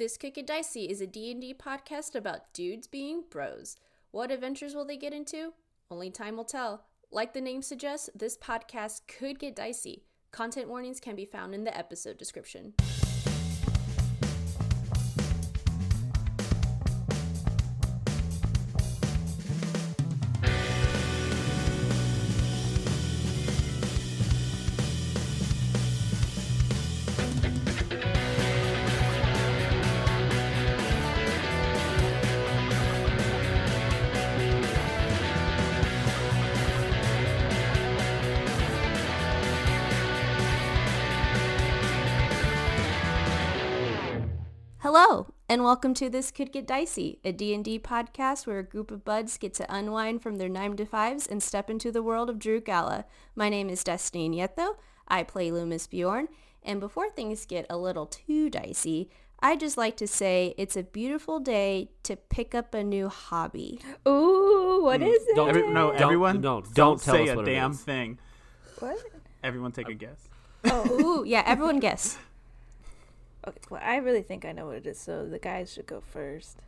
This Could Get Dicey is a D&D podcast about dudes being bros. What adventures will they get into? Only time will tell. Like the name suggests, this podcast could get dicey. Content warnings can be found in the episode description. Hello, and welcome to This Could Get Dicey, a D&D podcast where a group of buds get to unwind from their 9-to-5s and step into the world of Drew Gala. My name is Destiny Nieto. I play Lü'mis Bjorn, and before things get a little too dicey, I just like to say it's a beautiful day to pick up a new hobby. Ooh, what is it? Everyone, don't say a damn thing. What? Everyone take a guess. Oh, ooh, yeah, everyone guess. Okay, well, I really think I know what it is, so the guys should go first.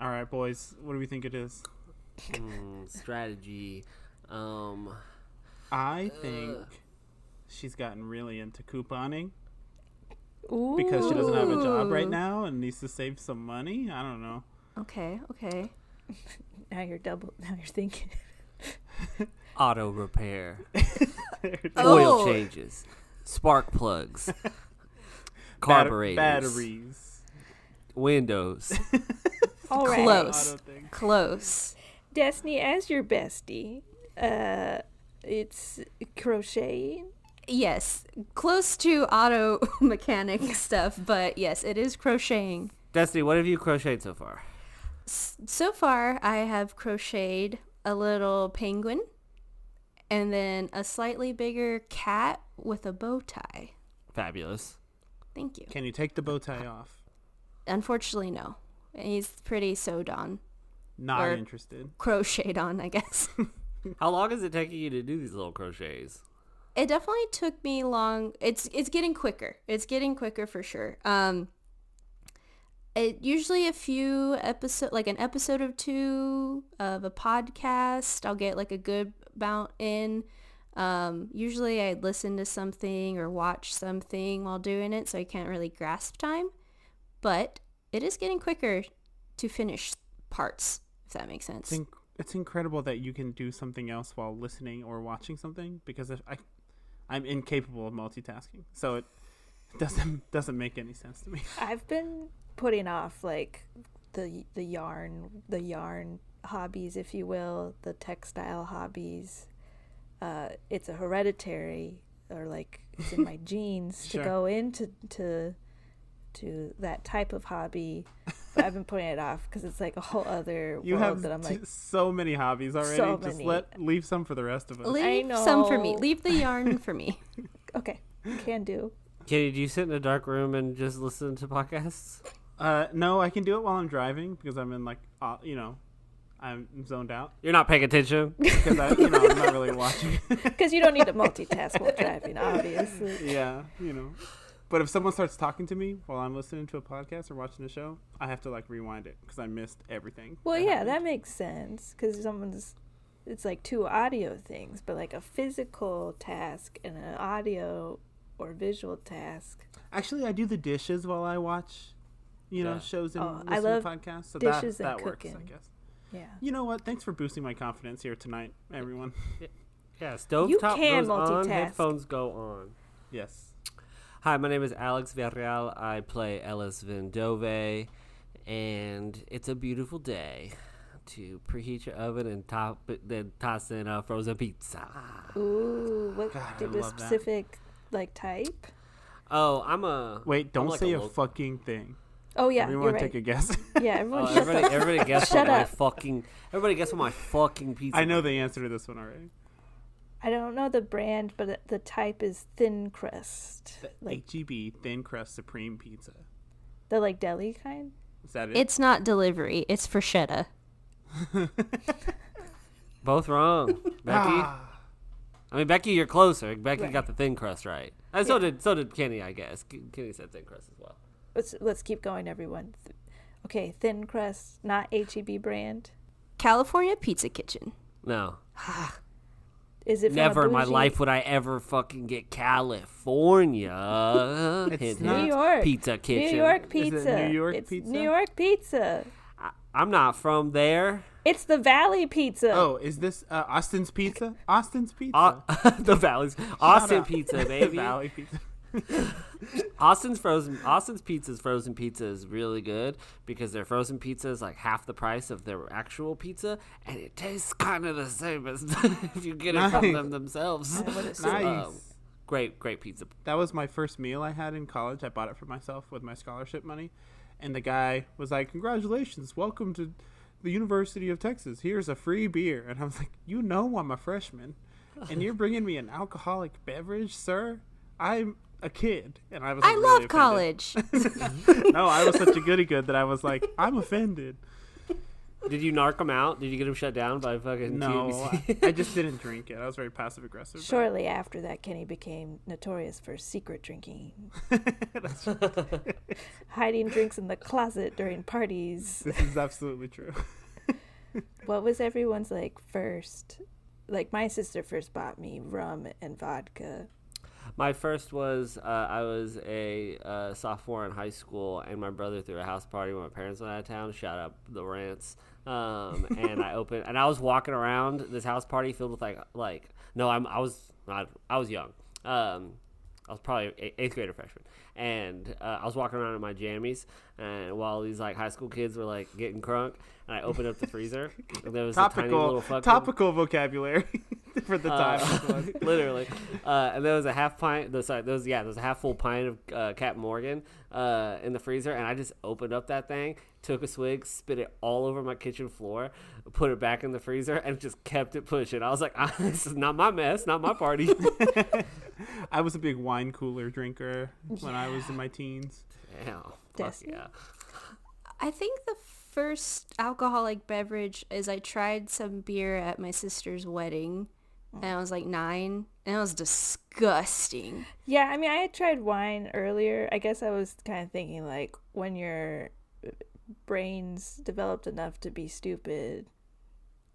All right, boys, what do we think it is? Strategy. I think she's gotten really into couponing. Ooh. Because she doesn't have a job right now and needs to save some money. I don't know. Okay. Now you're thinking. Auto repair. Oh. Oil changes. Spark plugs. Carburetors. Batteries. Windows. All right. Close. Destiny, as your bestie, it's crocheting. Yes, close to auto mechanic stuff, but yes, it is crocheting. Destiny, what have you crocheted so far? So far, I have crocheted a little penguin and then a slightly bigger cat with a bow tie. Fabulous. Thank you. Can you take the bow tie off? Unfortunately, no. He's pretty sewed on. Not Or interested. Crocheted on, I guess. How long is it taking you to do these little crochets? It definitely took me long. It's getting quicker. It's getting quicker for sure. It usually a few episode, like an episode or two of a podcast. I'll get like a good amount in. Usually I listen to something or watch something while doing it, so I can't really grasp time. But it is getting quicker to finish parts, if that makes sense. It's incredible that you can do something else while listening or watching something, because I'm incapable of multitasking, so it doesn't make any sense to me. I've been putting off like the yarn hobbies, if you will, the textile hobbies. It's a hereditary, or like it's in my genes Sure. to go into to that type of hobby. But I've been putting it off because it's like a whole other You world have that I'm like, so many hobbies already. So Just many. leave some for the rest of us. Leave know. some for me. Leave the yarn for me. okay, can do. Kitty, do you sit in a dark room and just listen to podcasts? No, I can do it while I'm driving because I'm in I'm zoned out You're not paying attention? because I'm not really watching. Because you don't need to multitask while driving, obviously. Yeah, But if someone starts talking to me while I'm listening to a podcast or watching a show, I have to like rewind it because I missed everything. Well, yeah, happened. that makes sense because it's like two audio things, but like a physical task and an audio or visual task. Actually, I do the dishes while I watch, shows and Oh, listen I love to podcasts. So dishes that and works, cooking. I guess. Yeah. You know what? Thanks for boosting my confidence here tonight, everyone. Yeah, You stovetop can goes on, multitask. headphones go on. Yes. Hi, my name is Alex Villarreal. I play Ellis Vindove, and it's a beautiful day to preheat your oven and then toss in a frozen pizza. Ooh, what God, I did a love that. specific like type? Oh, Wait, don't like say a a fucking thing. Oh yeah, Everyone you're right. take a guess. Yeah, everyone shut up. Everybody guess Shut what my up. fucking. Everybody guess what my fucking pizza. I know the answer to this one already. I don't know the brand, but the type is thin crust. Like HEB Thin Crust Supreme Pizza. the like deli kind. Is that it? It's not delivery. It's bruschetta. Both wrong, Becky. I mean, Becky, you're closer. Becky Right. got the thin crust right. And so did Kenny, I guess. Kenny said thin crust as well. let's keep going, everyone. Okay, thin crust, not H-E-B brand. California Pizza Kitchen. No. Is it from Never a in my bougie- life would I ever fucking get California. It's Hint, not- hint. New York. Pizza Kitchen. New York Is it pizza. New York it's pizza? New York pizza. I'm not from there. It's the Valley Pizza. Oh, is this Austin's Pizza? Austin's Pizza. The Valley's Austin out. Pizza, baby. Valley Pizza. Austin's Pizza's frozen pizza is really good because their frozen pizza is like half the price of their actual pizza, and it tastes kind of the same as if you get it from Nice. them themselves. I would assume. Nice. Great pizza. That was my first meal I had in college. I bought it for myself with my scholarship money. And the guy was like, "Congratulations, welcome to the University of Texas. Here's a free beer." And I was like, "You know I'm a freshman, and you're bringing me an alcoholic beverage, sir? I'm a kid." And I was like, I really love offended. college. No, I was such a goody good that I was like, "I'm offended." Did you narc him out? Did you get him shut down by fucking No, TMC? I just didn't drink it. I was very passive aggressive. Shortly after that, Kenny became notorious for secret drinking, That's, hiding drinks in the closet during parties. this is absolutely true. What was everyone's like first? Like my sister first bought me rum and vodka. My first was I was a sophomore in high school, and my brother threw a house party when my parents went out of town. Shout out the Rants. And I was walking around this house party filled with I was young. I was probably eighth grade or freshman, and I was walking around in my jammies, and while these like high school kids were like getting crunk, and I opened up the freezer, and there was a tiny little fucking topical vocabulary for the time. literally, and there was a half pint. There was a half full pint of Captain Morgan in the freezer, and I just opened up that thing, took a swig, spit it all over my kitchen floor, put it back in the freezer, and just kept it pushing. I was like, "This is not my mess, not my party." I was a big wine cooler drinker when I was in my teens. Damn, fuck Destiny? yeah. I think the first alcoholic beverage is I tried some beer at my sister's wedding, and I was like 9, and it was disgusting. Yeah, I mean, I had tried wine earlier. I guess I was kind of thinking like when your brain's developed enough to be stupid,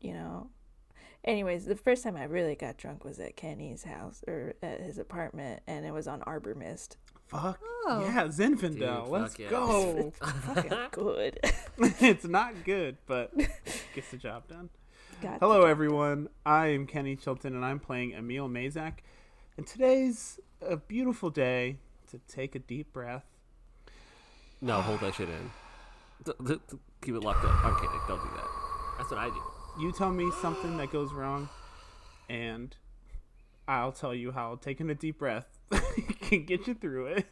you know. Anyways, the first time I really got drunk was at Kenny's house or at his apartment, and it was on Arbor Mist. Fuck Oh. yeah, Zinfandel. Dude, Let's fuck yeah. go. Fucking good. It's not good, but gets the job done. Got Hello, the- everyone. I am Kenny Chilton, and I'm playing Emil Mazak. And today's a beautiful day to take a deep breath. No, hold that shit in. Keep it locked up. I'm kidding. Don't do that. That's what I do. You tell me something that goes wrong, and I'll tell you how taking a deep breath can get you through it.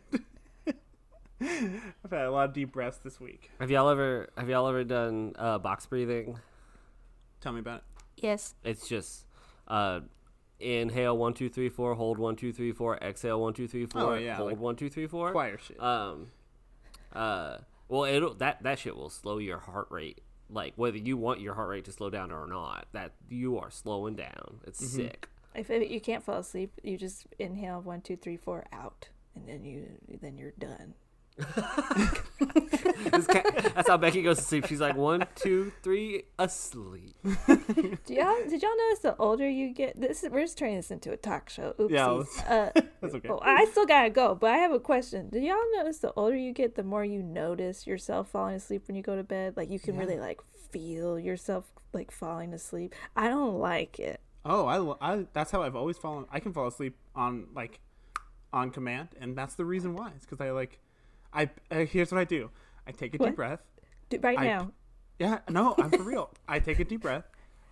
I've had a lot of deep breaths this week. Have y'all ever done box breathing? Tell me about it. Yes. It's just inhale 1 2 3 4, hold 1 2 3 4, exhale 1 2 3 4, Oh, yeah, hold like 1 2 3 4. Choir shit. Well, that shit will slow your heart rate. Like whether you want your heart rate to slow down or not, that you are slowing down. It's sick. If you can't fall asleep, you just inhale 1 2 3 4 out, and then you're done. That's how Becky goes to sleep. She's like 1 2 3 asleep. Did y'all notice the older you get? We're just turning this into a talk show. Oopsies. Yeah, that's okay. Oh, I still gotta go, but I have a question. Did y'all notice the older you get, the more you notice yourself falling asleep when you go to bed? Like you can really like feel yourself like falling asleep. I don't like it. Oh, I that's how I've always fallen. I can fall asleep on command, and that's the reason why. It's because here's what I do. I take a What? deep breath. Now. Yeah, no, I'm for real. I take a deep breath.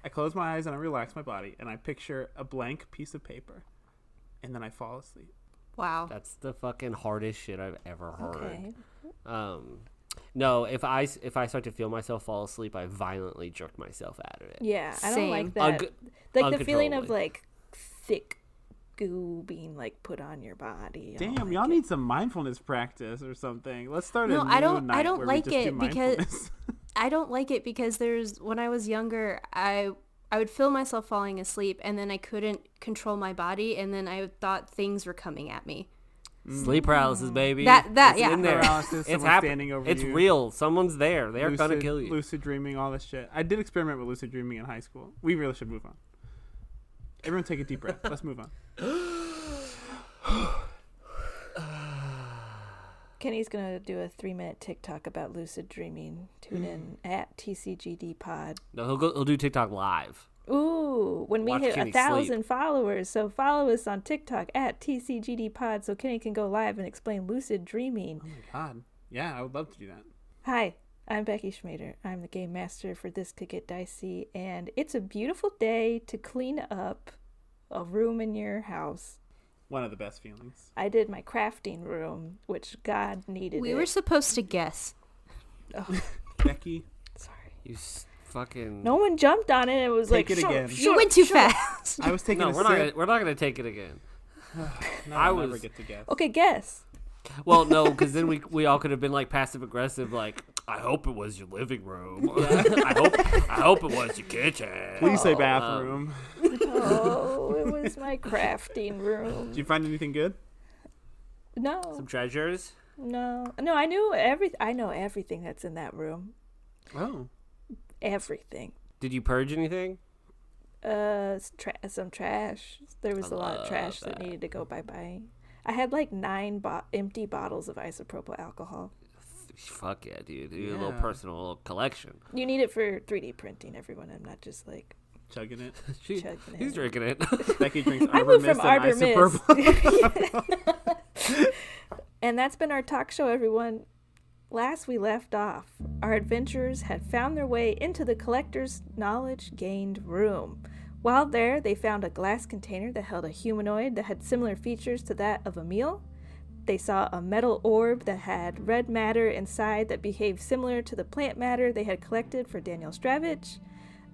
I close my eyes and I relax my body, and I picture a blank piece of paper, and then I fall asleep. Wow. That's the fucking hardest shit I've ever heard. Okay. No, if I start to feel myself fall asleep, I violently jerk myself out of it. Yeah, I don't Same. like that. Like the feeling of uncontrollably. like thick goo being like put on your body. Damn, y'all need some mindfulness practice or something. Let's start a No, new I don't night where we like just do it because mindfulness. I don't like it because when I was younger, I would feel myself falling asleep, and then I couldn't control my body, and then I thought things were coming at me. Sleep paralysis, baby. That It's yeah. in there. Paralysis, It's someone happening. standing over It's you. real. Someone's there. They are gonna kill you. Lucid dreaming, all this shit. I did experiment with lucid dreaming in high school. We really should move on. Everyone take a deep breath. Let's move on. Kenny's gonna do a 3-minute TikTok about lucid dreaming. Tune in at TCGD Pod. No, he'll do TikTok live. Ooh, when we Watch hit Kenny 1,000 followers. So follow us on TikTok at TCGD Pod so Kenny can go live and explain lucid dreaming. Oh my god. Yeah, I would love to do that. Hi, I'm Becky Schmader. I'm the game master for This Could Get Dicey, and it's a beautiful day to clean up a room in your house. One of the best feelings. I did my crafting room, which God needed We it. were supposed to guess. Oh, Becky, sorry. You fucking. No one jumped on it. It was Take like, it again. You went too fast. I was taking No, a we're not. sip. We're not gonna take it again. No, I I'll never was- get to guess. Okay, guess. Well, no, because then we all could have been like passive aggressive, like I hope it was your living room. I hope it was your kitchen. Please say bathroom. Oh, it was my crafting room. Did you find anything good? No, Some treasures. no. I know everything that's in that room. Oh. Everything. Did you purge anything? Some trash. There was a lot of trash that needed to go bye-bye. I had like 9 empty bottles of isopropyl alcohol. Fuck yeah, dude. You a little Yeah. personal collection. You need it for 3D printing, everyone. I'm not just like Chugging it. chugging He's it. drinking it. Becky drinks I Arbor moved Mist from and Arbor isopropyl. Mist. And that's been our talk show, everyone. Last we left off, our adventurers had found their way into the collector's knowledge-gained room. While there, they found a glass container that held a humanoid that had similar features to that of Emil. They saw a metal orb that had red matter inside that behaved similar to the plant matter they had collected for Daniel Stravich.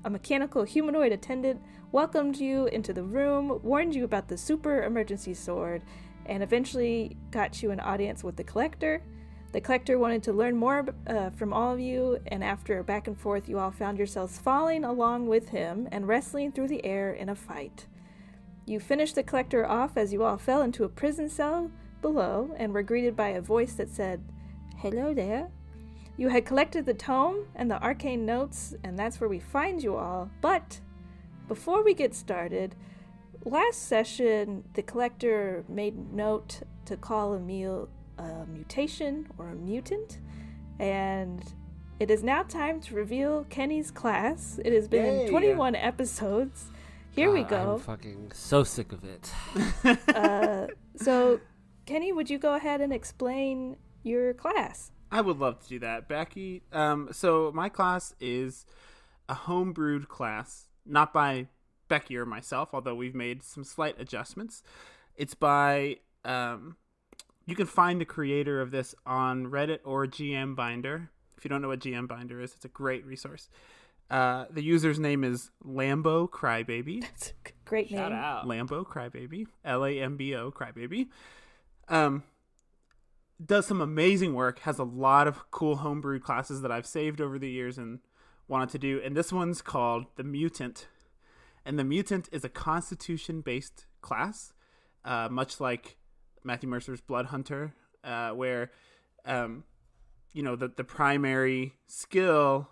A mechanical humanoid attendant welcomed you into the room, warned you about the super emergency sword, and eventually got you an audience with the collector. The collector wanted to learn more from all of you, and after a back and forth, you all found yourselves falling along with him and wrestling through the air in a fight. You finished the collector off as you all fell into a prison cell below and were greeted by a voice that said, "Hello there." You had collected the tome and the arcane notes, and that's where we find you all. But before we get started, last session, the collector made note to call Emil a mutation or a mutant, and it is now time to reveal Kenny's class. It has been Yay. 21 episodes. Here we I'm go. fucking so sick of it. So, Kenny, would you go ahead and explain your class? I would love to do that, Becky. So my class is a homebrewed class, not by Becky or myself, although we've made some slight adjustments. It's by you can find the creator of this on Reddit or GM Binder. If you don't know what GM Binder is, it's a great resource. The user's name is Lambo Crybaby. It's a great name. Shout out. Lambo Crybaby. Lambo Crybaby. Does some amazing work, has a lot of cool homebrewed classes that I've saved over the years and wanted to do. And this one's called the Mutant. And the Mutant is a constitution-based class, much like Matthew Mercer's Blood Hunter, where, the primary skill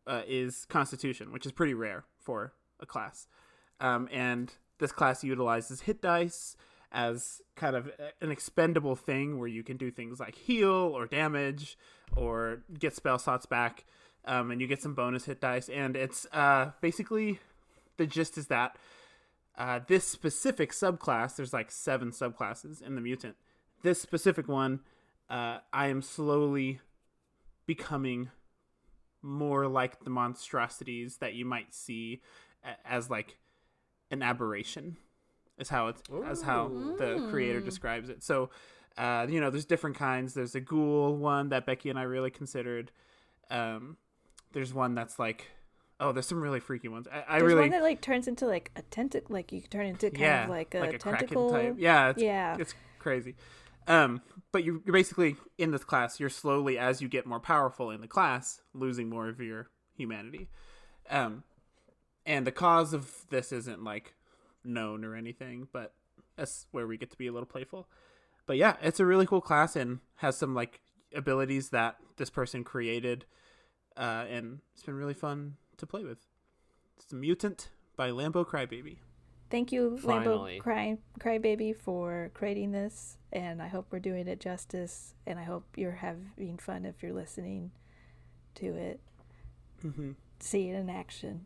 is Constitution, which is pretty rare for a class. And this class utilizes hit dice as kind of an expendable thing where you can do things like heal or damage or get spell slots back, and you get some bonus hit dice. And it's basically the gist is that this specific subclass, there's like 7 subclasses in the Mutant. This specific one, I am slowly becoming more like the monstrosities that you might see as like an aberration. Is how the creator describes it. So, there's different kinds. There's a ghoul one that Becky and I really considered. There's one that's like, there's some really freaky ones. There's one that like turns into like a tentacle, like you can turn into kind of like a tentacle Kraken type. Yeah, it's crazy. But you're basically in this class. You're slowly, as you get more powerful in the class, losing more of your humanity. And the cause of this isn't like known or anything, but that's where we get to be a little playful. But yeah, it's a really cool class and has some like abilities that this person created, and it's been really fun to play with. It's a Mutant by Lambo Crybaby. Thank you, Finally. Lambo Crybaby, for creating this, and I hope we're doing it justice, and I hope you're having fun if you're listening to it. See it in action.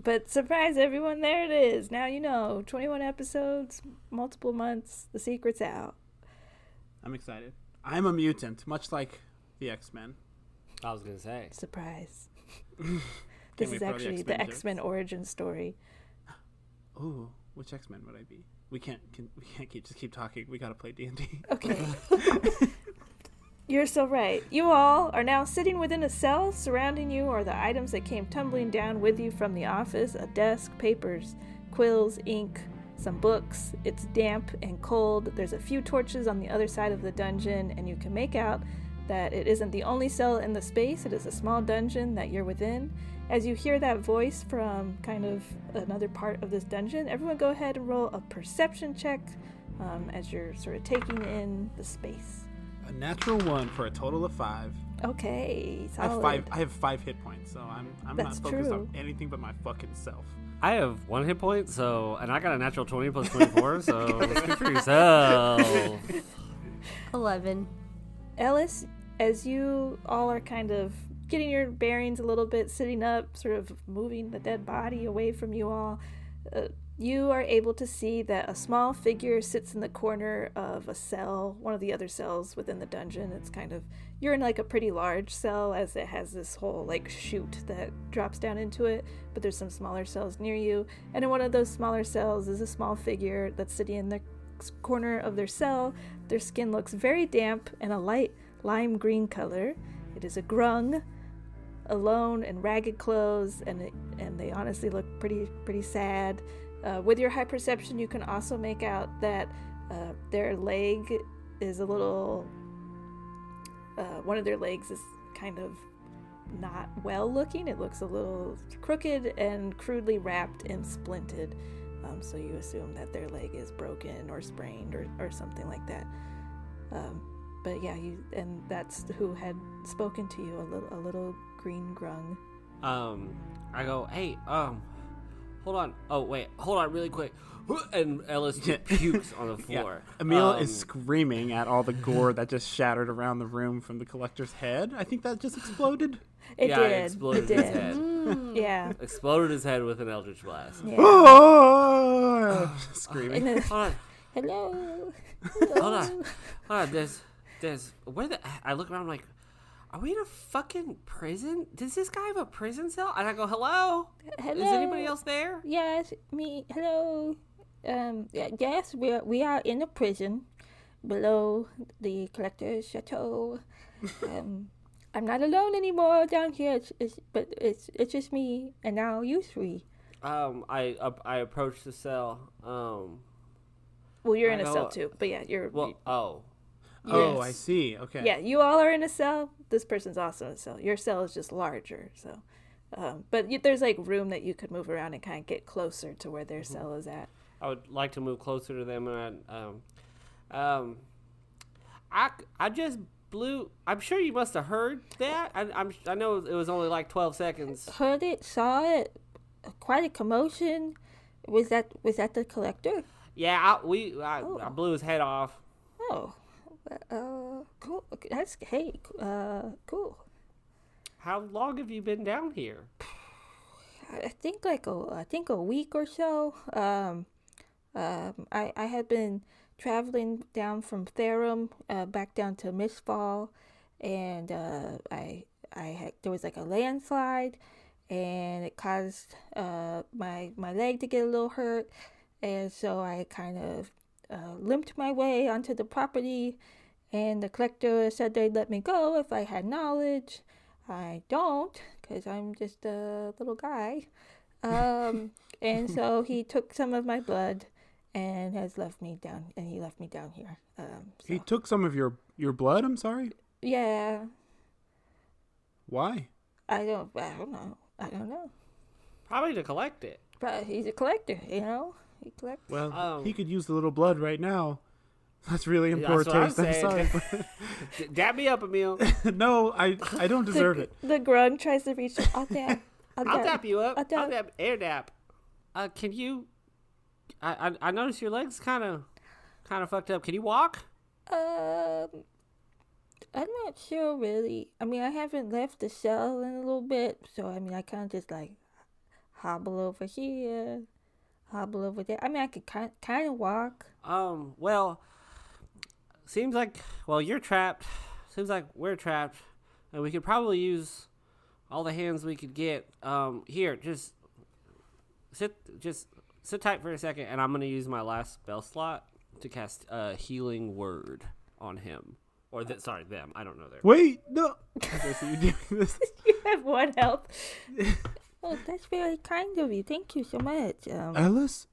But surprise everyone, there it is. Now you know, 21 episodes, multiple months, the secret's out. I'm excited. I'm a mutant, much like the X-Men. I was gonna say. Surprise. wait This is for all the actually X-Men the jokes. X-Men origin story. Ooh, which X-Men would I be? We can't keep talking. We gotta play D&D. Okay. You're so right. You all are now sitting within a cell. Surrounding you are the items that came tumbling down with you from the office: a desk, papers, quills, ink, some books. It's damp and cold. There's a few torches on the other side of the dungeon, and you can make out that it isn't the only cell in the space. It is a small dungeon that you're within. As you hear that voice from kind of another part of this dungeon, everyone go ahead and roll a perception check as you're sort of taking in the space. A natural 1 for a total of 5. Okay, I have solid. 5 hit points, so I'm not That's focused true. on anything but my fucking self. I have 1 hit point, and I got a natural 20 plus 24, so speak for yourself. 11. Ellis, as you all are kind of getting your bearings a little bit, sitting up, sort of moving the dead body away from you all, you are able to see that a small figure sits in the corner of a cell, one of the other cells within the dungeon. It's kind of, you're in like a pretty large cell, as it has this whole like chute that drops down into it, but there's some smaller cells near you, and in one of those smaller cells is a small figure that's sitting in the corner of their cell. Their skin looks very damp and a light lime green color. It is a grung, alone and ragged clothes, and they honestly look pretty sad. With your high perception, you can also make out that their leg is a little... one of their legs is kind of not well looking. It looks a little crooked and crudely wrapped and splinted. So you assume that their leg is broken or sprained or something like that. But yeah, and that's who had spoken to you, a little green grung. I go, hey, hold on. Oh, wait, hold on really quick. And Ellis just pukes on the floor. Yeah. Emil is screaming at all the gore that just shattered around the room from the collector's head. I think that just exploded. It exploded his head. Yeah. Exploded his head with an eldritch blast. Yeah. Oh! Screaming. And then, Hold on. hello. Hold on. There's where the I look around like, are we in a fucking prison? Does this guy have a prison cell? And I go, hello? Hello. Is anybody else there? Yes, me. Hello. Yes, we are in a prison below the collector's chateau. I'm not alone anymore down here. It's just me and now you three. I approach the cell. Well, you're in a cell too, but yeah, you're. Well, Oh, Yes. I see. Okay. Yeah, you all are in a cell. This person's also in a cell. Your cell is just larger, so. But there's like room that you could move around and kind of get closer to where their cell is at. I would like to move closer to them, and I just blew. I'm sure you must have heard that. I know it was only like 12 seconds. Heard it, saw it. Quite a commotion. Was that the collector? Yeah, I blew his head off. Oh, cool. Cool. How long have you been down here? I think a week or so. I had been traveling down from Therum back down to Mistfall, and there was like a landslide, and it caused my leg to get a little hurt, and so I kind of limped my way onto the property, and the collector said they'd let me go if I had knowledge. I don't, because I'm just a little guy. And so he took some of my blood and he left me down here. So. He took some of your blood? I'm sorry? Yeah. Why? I don't know. Probably to collect it. But he's a collector, you know? He collects. Well, he could use the little blood right now. That's really in poor That's what I'm taste. I'm saying. sorry. Dab me up, Emil. No, I don't deserve it. The grung tries to reach. I'll dab. I'll dap you up. I'll dab. I'll dap. Air dap. Can you? I noticed your legs kind of fucked up. Can you walk? I'm not sure really. I mean, I haven't left the cell in a little bit, so I mean, I kind of just like hobble over here, hobble over there. I mean, I could kind of walk. Well, seems like you're trapped. Seems like we're trapped, and we could probably use all the hands we could get. Here, just sit tight for a second, and I'm gonna use my last spell slot to cast a healing word on him. Or them. I don't know their. Wait, no. Okay, so you're doing this. You have 1 health. Oh, that's very kind of you. Thank you so much. Ellis?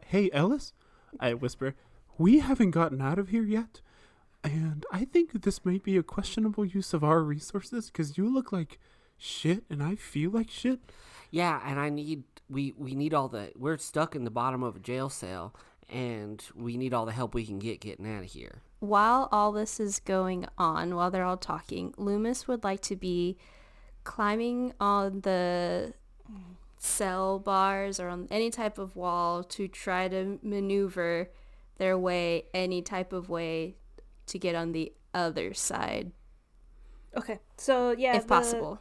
Hey, Ellis? I whisper, we haven't gotten out of here yet, and I think this might be a questionable use of our resources, because you look like shit, and I feel like shit. Yeah, and we need all we're stuck in the bottom of a jail cell, and we need all the help we can get getting out of here. While all this is going on, while they're all talking, Lü'mis would like to be climbing on the cell bars or on any type of wall to try to maneuver their way any type of way to get on the other side. Okay, so yeah, if possible.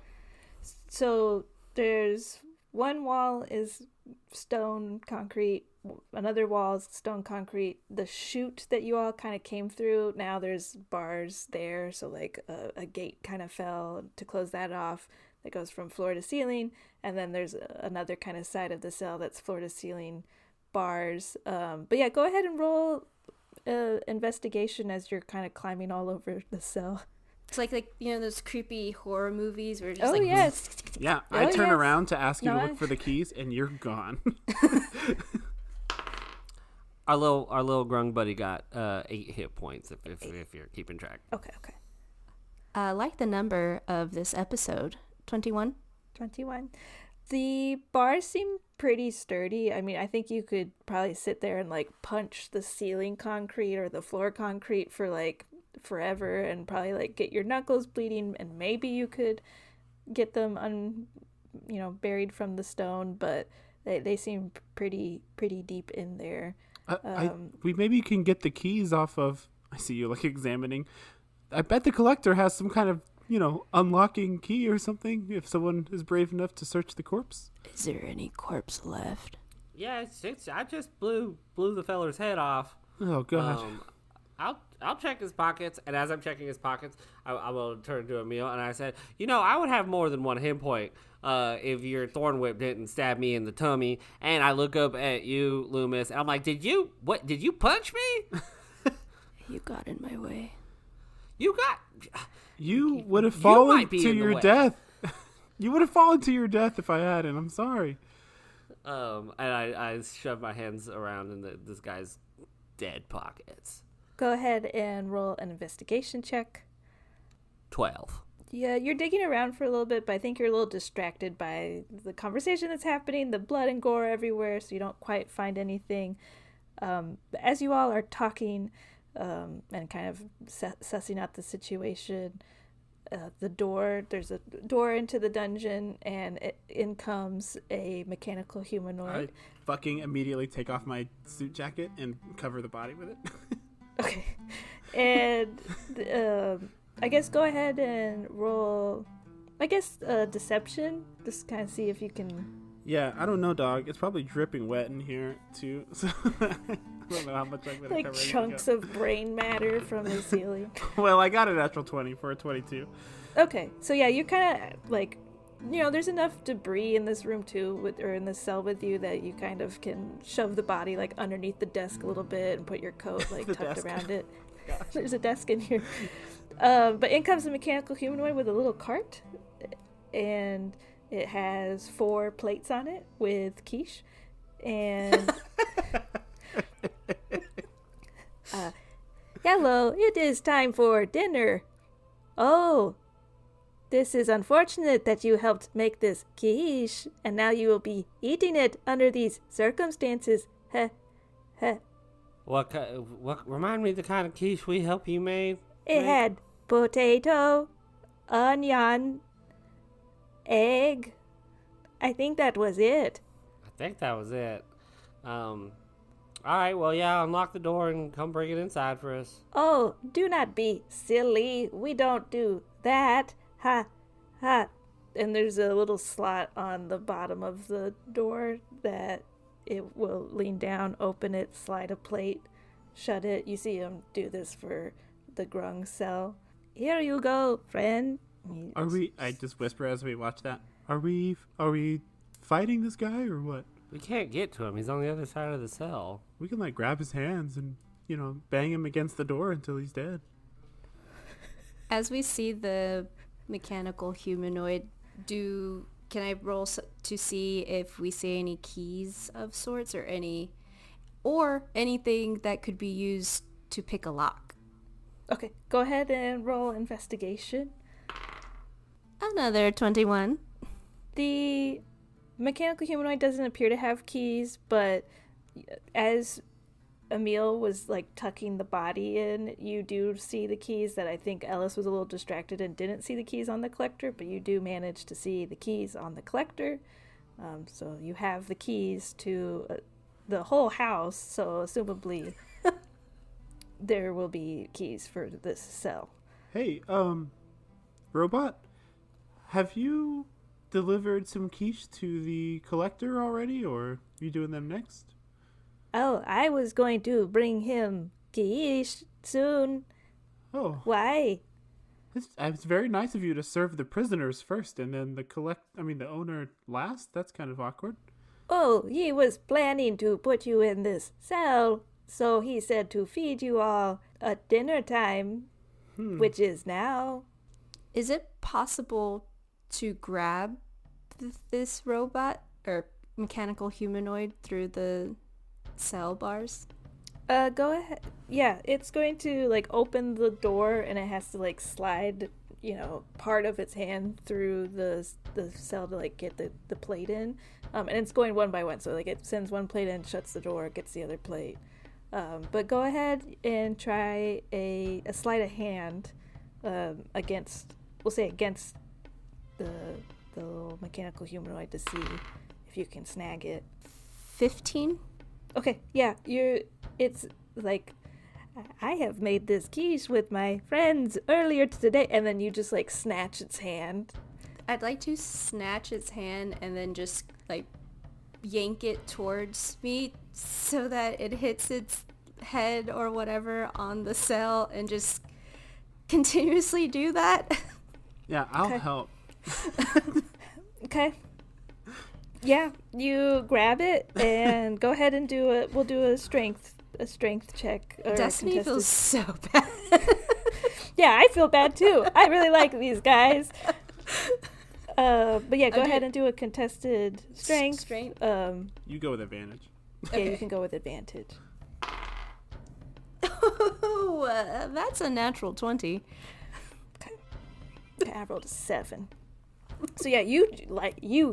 So there's one wall is stone concrete, another wall is stone concrete. The chute that you all kind of came through, now there's bars there, so like a gate kind of fell to close that off that goes from floor to ceiling, and then there's another kind of side of the cell that's floor to ceiling bars. But yeah, go ahead and roll investigation as you're kind of climbing all over the cell. It's like those creepy horror movies where just yes. Yeah, I turn around to ask you to look for the keys, and you're gone. Our little grung buddy got 8 hit points if you're keeping track. Okay. Like the number of this episode, 21. 21. The bars seem pretty sturdy. I mean, I think you could probably sit there and like punch the ceiling concrete or the floor concrete for like forever and probably like get your knuckles bleeding, and maybe you could get them buried from the stone, but they seem pretty deep in there. We maybe can get the keys off of. I see you like examining. I bet the collector has some kind of unlocking key or something. If someone is brave enough to search the corpse. Is there any corpse left? Yeah, I just blew the feller's head off. Oh god. I'll check his pockets, and as I'm checking his pockets, I will turn to Emil, and I said, I would have more than 1 hit point if your thorn whip didn't stab me in the tummy. And I look up at you, Lü'mis, and I'm like, did you punch me? You got in my way. You would have fallen to your death. You would have fallen to your death if I hadn't. I'm sorry. And I shoved my hands around in this guy's dead pockets. Go ahead and roll an investigation check. 12. Yeah, you're digging around for a little bit, but I think you're a little distracted by the conversation that's happening, the blood and gore everywhere, so you don't quite find anything. As you all are talking and kind of sussing out the situation, there's a door into the dungeon, and in comes a mechanical humanoid. I fucking immediately take off my suit jacket and cover the body with it. Okay. And I guess go ahead and roll, deception. Just kind of see if you can... Yeah, I don't know, dog. It's probably dripping wet in here, too. So I don't know how much I'm going to cover. Like chunks of brain matter from the ceiling. Well, I got a natural 20 for a 22. Okay. So yeah, you kind of like... there's enough debris in this room too, or in this cell with you, that you kind of can shove the body like underneath the desk a little bit and put your coat like tucked desk. around it. Gosh. There's a desk in here. But in comes the mechanical humanoid with a little cart, and it has 4 plates on it with quiche, and hello, it is time for dinner. Oh. This is unfortunate that you helped make this quiche, and now you will be eating it under these circumstances. Heh, heh. What remind me the kind of quiche we help you made? It had potato, onion, egg. I think that was it. I think that was it. All right, well, yeah, unlock the door and come bring it inside for us. Oh, do not be silly. We don't do that. Ha, ha. And there's a little slot on the bottom of the door that it will lean down, open it, slide a plate, shut it. You see him do this for the grung cell. Here you go, friend. I just whisper as we watch that. Are we fighting this guy or what? We can't get to him. He's on the other side of the cell. We can like grab his hands and, bang him against the door until he's dead. As we see the mechanical humanoid, can I roll to see if we see any keys of sorts or anything that could be used to pick a lock? Okay, go ahead and roll investigation. Another 21. The mechanical humanoid doesn't appear to have keys, but as Emil was like tucking the body in, you do see the keys. That I think Ellis was a little distracted and didn't see the keys on the collector, but you do manage to see the keys on the collector. So you have the keys to the whole house, so assumably there will be keys for this cell. Hey, robot, have you delivered some quiche to the collector already, or are you doing them next? Oh, I was going to bring him quiche soon. Oh. Why? It's very nice of you to serve the prisoners first and then the owner last. That's kind of awkward. Oh, he was planning to put you in this cell, so he said to feed you all at dinner time, which is now. Is it possible to grab this robot or mechanical humanoid through the cell bars? Go ahead. Yeah, it's going to like open the door and it has to like slide, part of its hand through the cell to like get the plate in. And it's going one by one, so like it sends one plate in, shuts the door, gets the other plate. But go ahead and try a sleight of hand against the little mechanical humanoid to see if you can snag it. 15? Okay, yeah, it's like, I have made this quiche with my friends earlier today, and then you just like snatch its hand. I'd like to snatch its hand and then just like yank it towards me so that it hits its head or whatever on the cell and just continuously do that. Yeah, I'll help. Okay. Yeah, you grab it and go ahead and we'll do a strength check. Destiny feels so bad. Yeah, I feel bad too. I really like these guys. But yeah, go ahead and do a contested strength. You go with advantage. Yeah, you can go with advantage. Oh, that's a natural 20. Okay, I rolled a 7. So yeah, you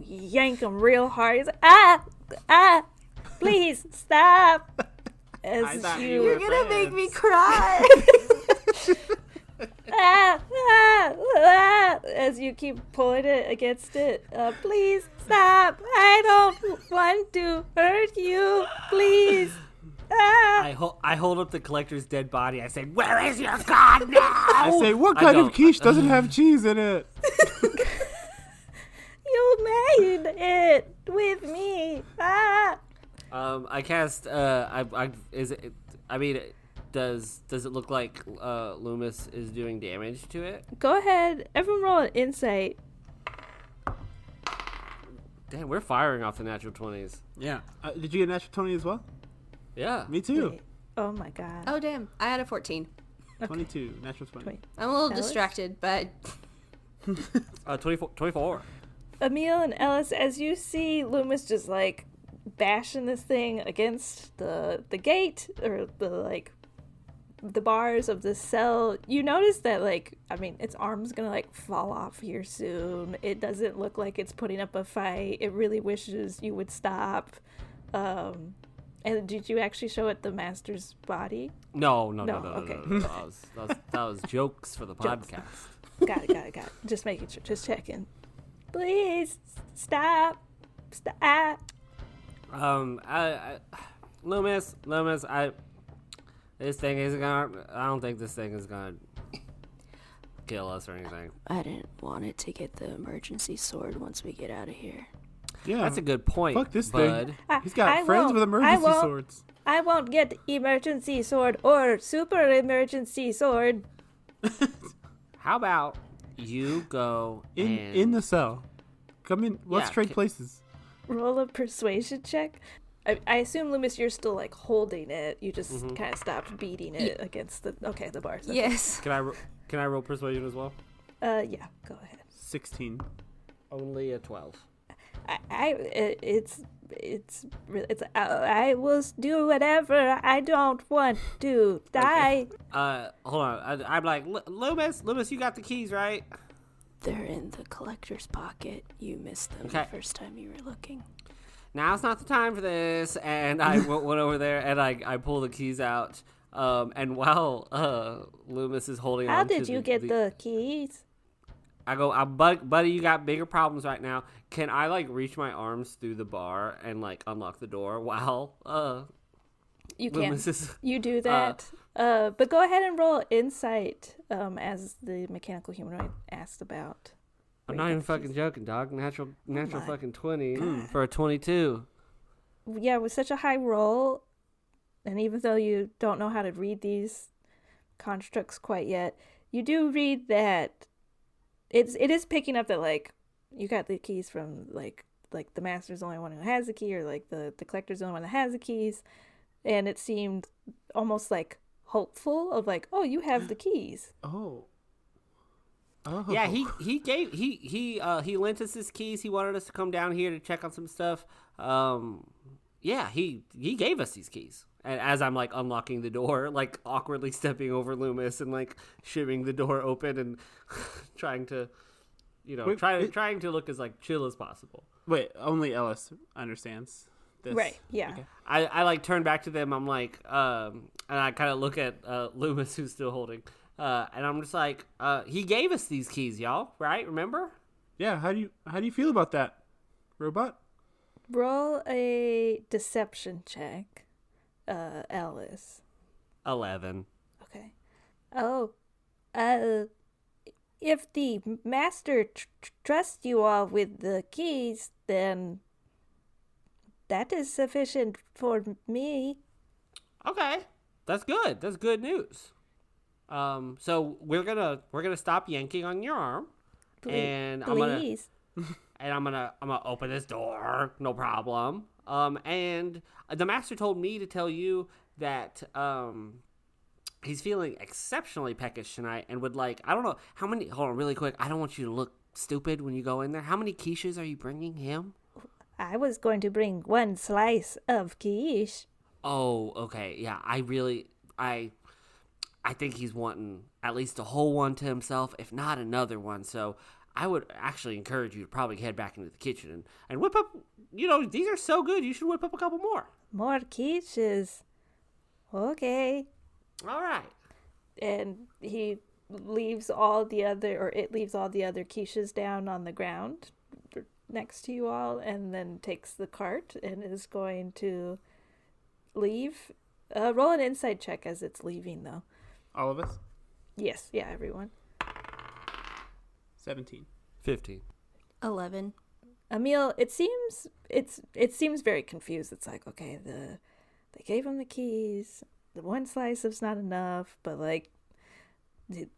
yank him real hard. He's like, please stop. As You're gonna make me cry. As you keep pulling it against it. Please stop. I don't want to hurt you. Please. I hold up the collector's dead body. I say, "Where is your god now?" I say, "What kind of quiche doesn't have cheese in it?" You made it with me. I cast. Does it look like Lü'mis is doing damage to it? Go ahead. Everyone roll an insight. Damn, we're firing off the natural 20s. Yeah. Did you get a natural 20 as well? Yeah. Me too. Wait. Oh my god. Oh damn, I had a 14. 22, natural 20. I'm a little Ellis? distracted, but 24. Emil and Ellis, as you see Lü'mis just like bashing this thing against the gate or the bars of the cell, you notice that its arm's gonna fall off here soon. It doesn't look like it's putting up a fight. It really wishes you would stop. And did you actually show it the master's body? No. Okay. That was jokes for the Jokes. podcast. Got it. Just making sure. Just checking. Please stop. Lü'mis, this thing isn't gonna. I don't think this thing is gonna kill us or anything. I didn't want it to get the emergency sword once we get out of here. Yeah, That's a good point. fuck this bud. thing. He's got I friends won't. with emergency I won't. swords. I won't get emergency sword or super emergency sword. How about you go In the cell. Come in. Let's Yeah, trade places. Roll a persuasion check. I assume, Lü'mis, you're still like holding it. You just kind of stopped beating it against the bars. Okay. Yes. Can I roll persuasion as well? Yeah. Go ahead. 16. Only a 12. I will do whatever. I don't want to die. Hold on. I'm like, Lü'mis, you got the keys, right? They're in the collector's pocket. You missed them Okay. the first time you were looking. Now's not the time for this. And I went over there and I pull the keys out. And while Lü'mis is holding How on to did you get the keys? I go, buddy, you got bigger problems right now. Can I like reach my arms through the bar and like unlock the door while You can. Lü'mis is You do that. But go ahead and roll insight, as the mechanical humanoid asked about. I'm where not you even got the fucking keys. joking, dog. Natural my fucking 20 for a 22. Yeah, with such a high roll, and even though you don't know how to read these constructs quite yet, you do read that it is picking up that like you got the keys from like the master's the only one who has the key, or like the collector's the only one that has the keys, and it seemed almost like hopeful of like, oh, you have the keys. Oh. Yeah, he lent us his keys. He wanted us to come down here to check on some stuff. Yeah, he gave us these keys. And as I'm like unlocking the door, like awkwardly stepping over Lü'mis and like shivving the door open and trying to, trying to look as like chill as possible. Wait, only Ellis understands this. Right, yeah. Okay. I like turn back to them. I'm like, and I kind of look at Lü'mis, who's still holding, and I'm just like, he gave us these keys, y'all, right? Remember? Yeah, how do you feel about that, robot? Roll a deception check, Ellis. 11. Okay. Oh, if the master trusts you all with the keys, then that is sufficient for me. Okay, that's good. That's good news. So we're gonna stop yanking on your arm, and Please. I'm gonna open this door, no problem. And the master told me to tell you that he's feeling exceptionally peckish tonight, and would like, I don't know how many. Hold on, really quick. I don't want you to look stupid when you go in there. How many quiches are you bringing him? I was going to bring one slice of quiche. Oh, okay. Yeah, I think he's wanting at least a whole one to himself, if not another one. So I would actually encourage you to probably head back into the kitchen and whip up, these are so good. You should whip up a couple more. More quiches. Okay. All right. And he leaves all the other quiches down on the ground next to you all, and then takes the cart and is going to leave. Roll an insight check as it's leaving, though. All of us? Yes, yeah, everyone. 17. 15. 11. Emil, it seems very confused. It's like, okay, they gave him the keys. The one slice is not enough, but like the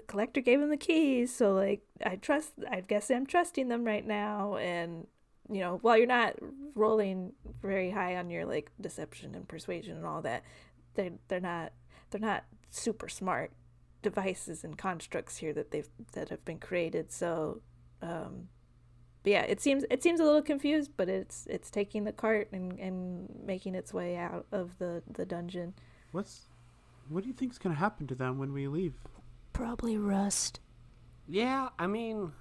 collector gave him the keys, so like I guess I'm trusting them right now. And while you're not rolling very high on your like deception and persuasion and all that, they're not super smart devices and constructs here that have been created. So but yeah, it seems a little confused, but it's taking the cart and making its way out of the dungeon. What do you think's gonna happen to them when we leave? Probably rust. Yeah, I mean,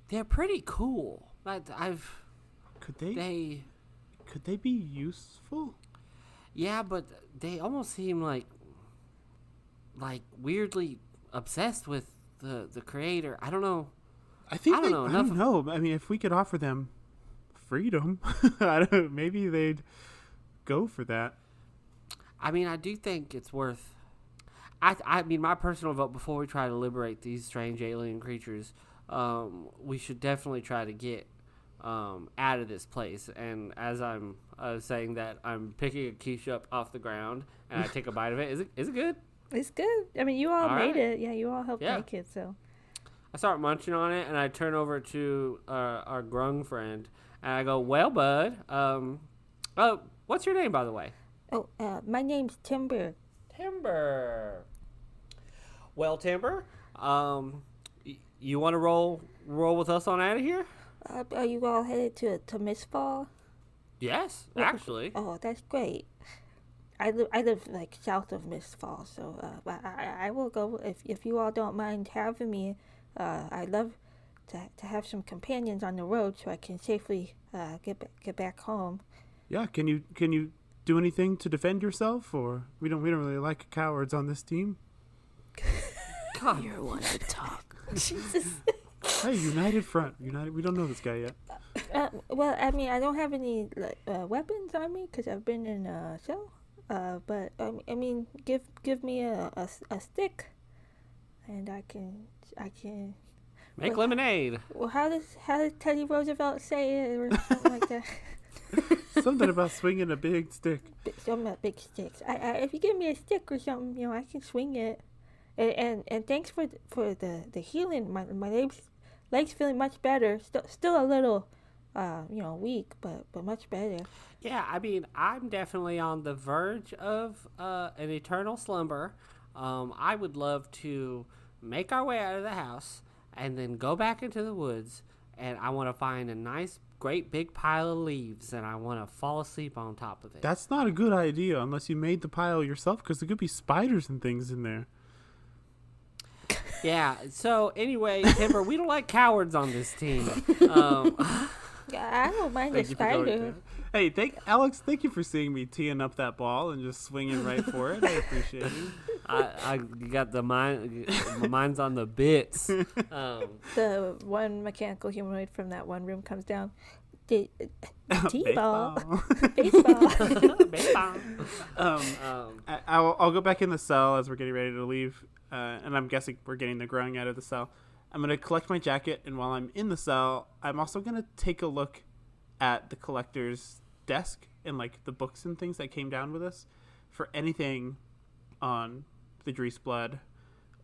they're pretty cool. Could they be useful? Yeah, but they almost seem like weirdly obsessed with the creator. I don't know. I think I don't know. I mean, if we could offer them freedom, maybe they'd go for that. I mean, I do think it's worth. I mean, my personal vote before we try to liberate these strange alien creatures, we should definitely try to get out of this place. And as I'm saying that, I'm picking a quiche up off the ground and I take a bite of it. Is it good? It's good. I mean, you all made right. it. Yeah, you all helped make it. So I start munching on it and I turn over to our grung friend and I go, "Well, bud, what's your name, by the way?" Oh, my name's Timber. Timber. Well, Timber, you want to roll with us on out of here? Are you all headed to Mistfall? Yes, actually. Oh, that's great. I live like south of Mistfall, so I will go if you all don't mind having me. I'd love to have some companions on the road so I can safely get back home. Yeah, can you do anything to defend yourself, or we don't really like cowards on this team? God, You're one to talk. Jesus. Hey, United Front. United. We don't know this guy yet. Well, I mean, I don't have any weapons on me because I've been in a cell. But I mean, give me a stick, and I can make lemonade. Well, how does Teddy Roosevelt say it or something like that? Something about swinging a big stick. Something about big sticks. If you give me a stick or something, I can swing it. And thanks for the healing. My legs feeling much better. Still a little, weak, but much better. Yeah, I mean, I'm definitely on the verge of an eternal slumber. I would love to make our way out of the house and then go back into the woods. And I want to find a nice, great big pile of leaves, and I want to fall asleep on top of it. That's not a good idea unless you made the pile yourself, because there could be spiders and things in there. Yeah, so anyway, Timber, we don't like cowards on this team. Yeah, I don't mind the spider. Hey, Alex, thank you for seeing me teeing up that ball and just swinging right for it. I appreciate it. I got my mind's on the bits. The one mechanical humanoid from that one room comes down. T-ball. Baseball. I'll go back in the cell as we're getting ready to leave, and I'm guessing we're getting the growing out of the cell. I'm going to collect my jacket, and while I'm in the cell, I'm also going to take a look at the collector's desk and like the books and things that came down with us for anything on the Drees blood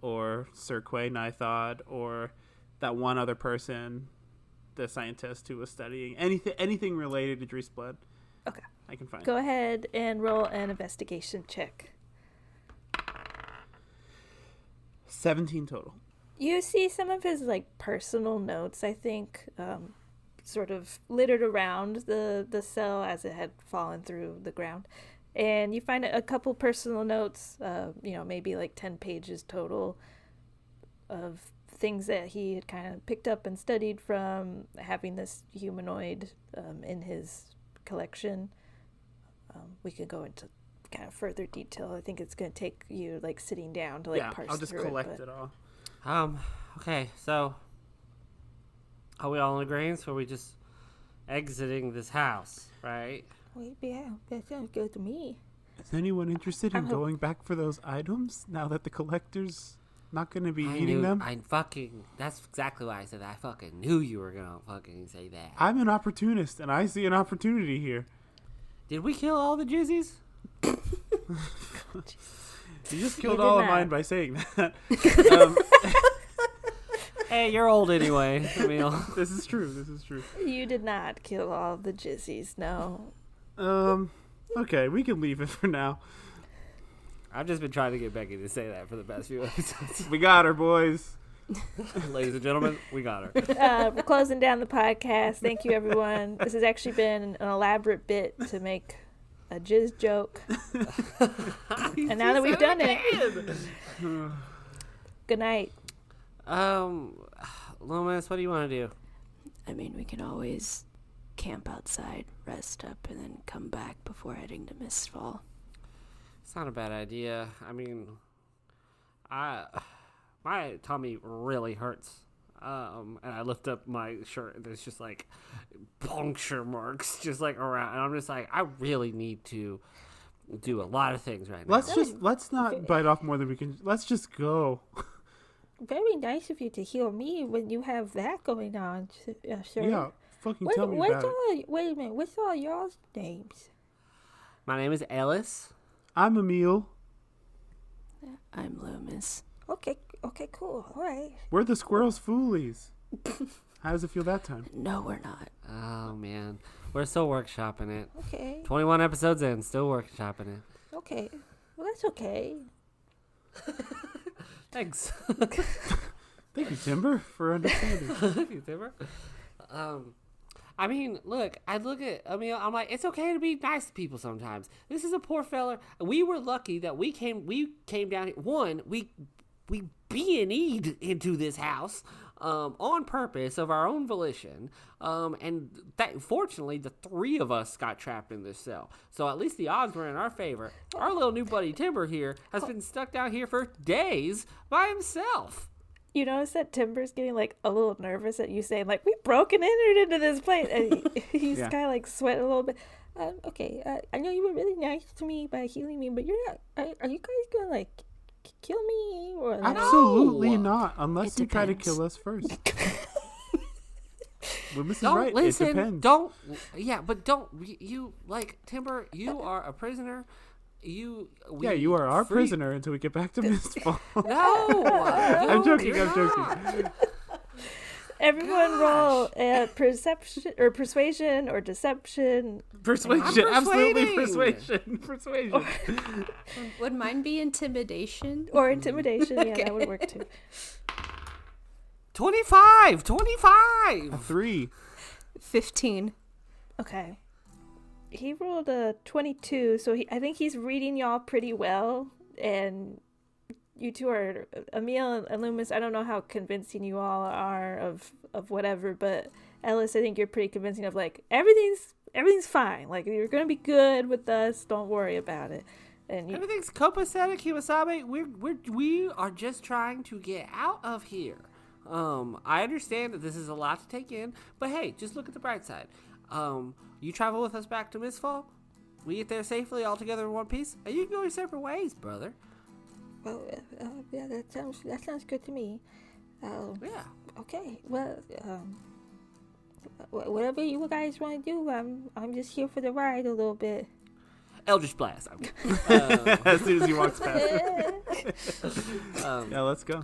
or Sir Quay Nithod or that one other person, the scientist who was studying anything related to Drees blood. Okay, I can find. Go ahead and roll an investigation check. 17 total. You see some of his personal notes, I think, sort of littered around the cell as it had fallen through the ground. And you find a couple personal notes, maybe 10 pages total of things that he had kind of picked up and studied from having this humanoid in his collection. We could go into kind of further detail. I think it's going to take you sitting down to parse through I'll just collect it all. Okay, so are we all in agreement, or are we just exiting this house, right? Yeah, that sounds good to me. Is anyone interested in going back for those items now that the collector's not going to be eating them? That's exactly why I said that. I fucking knew you were going to fucking say that. I'm an opportunist, and I see an opportunity here. Did we kill all the jizzies? You just killed all of mine by saying that. Hey, you're old anyway, Emil. This is true. You did not kill all of the jizzies, no. Okay, we can leave it for now. I've just been trying to get Becky to say that for the past few episodes. We got her, boys. Ladies and gentlemen, we got her. We're closing down the podcast. Thank you, everyone. This has actually been an elaborate bit to make a jizz joke. And now that we've done it, good night. Lü'mis, what do you want to do? I mean, we can always camp outside, rest up, and then come back before heading to Mistfall. It's not a bad idea. I mean, my tummy really hurts. And I lift up my shirt and there's just like puncture marks just like around. And I'm just like, I really need to do a lot of things right now. Let's not bite off more than we can. Let's just go. Very nice of you to heal me when you have that going on, sir. Yeah, fucking tell me about it. Wait a minute, what's all y'all's names? My name is Ellis. I'm Emil. I'm Lü'mis. Okay, cool, all right. We're the squirrels foolies. How does it feel that time? No, we're not. Oh, man. We're still workshopping it. Okay, 21 episodes in, still workshopping it. okay. Well, that's okay. Thanks. Thank you, Timber, for understanding. Thank you, Timber. I mean, look, I'm like, it's okay to be nice to people sometimes. This is a poor fella. We were lucky that we came down here. One, we B&E'd into this house on purpose of our own volition. And that, fortunately, the three of us got trapped in this cell. So at least the odds were in our favor. Our little new buddy Timber here has been stuck down here for days by himself. You notice that Timber's getting like a little nervous at you saying like, we broke and entered into this place, and he's Yeah. kind of like sweating a little bit. Okay, I know you were really nice to me by healing me, but you're not. Are you guys gonna like kill me or like? Absolutely No. not, unless It you try to depends. kill us first. Lü'mis is Don't right. listen. It depends. But don't you like Timber? You are a prisoner. You are our prisoner until we get back to Mistfall. No, I'm joking. you're I'm joking. not. Everyone roll perception or persuasion or deception. Persuasion. I'm Absolutely persuading. persuasion. Would mine be intimidation? Or intimidation. Yeah, that would work too. 25. A 3. 15. Okay. He rolled a 22, so I think he's reading y'all pretty well. And you two are, Emil and Lü'mis, I don't know how convincing you all are of whatever, but Ellis, I think you're pretty convincing of like, everything's fine. Like, you're going to be good with us. Don't worry about it. And Everything's copacetic, Kiwasabe. We are just trying to get out of here. I understand that this is a lot to take in, but hey, just look at the bright side. You travel with us back to Mistfall. We get there safely all together in one piece, and you can go your separate ways, brother. well, yeah, that sounds good to me. Yeah. Okay, well, whatever you guys want to do, I'm just here for the ride a little bit. Eldritch Blast. I'm kidding. As soon as he walks past. Yeah, let's go.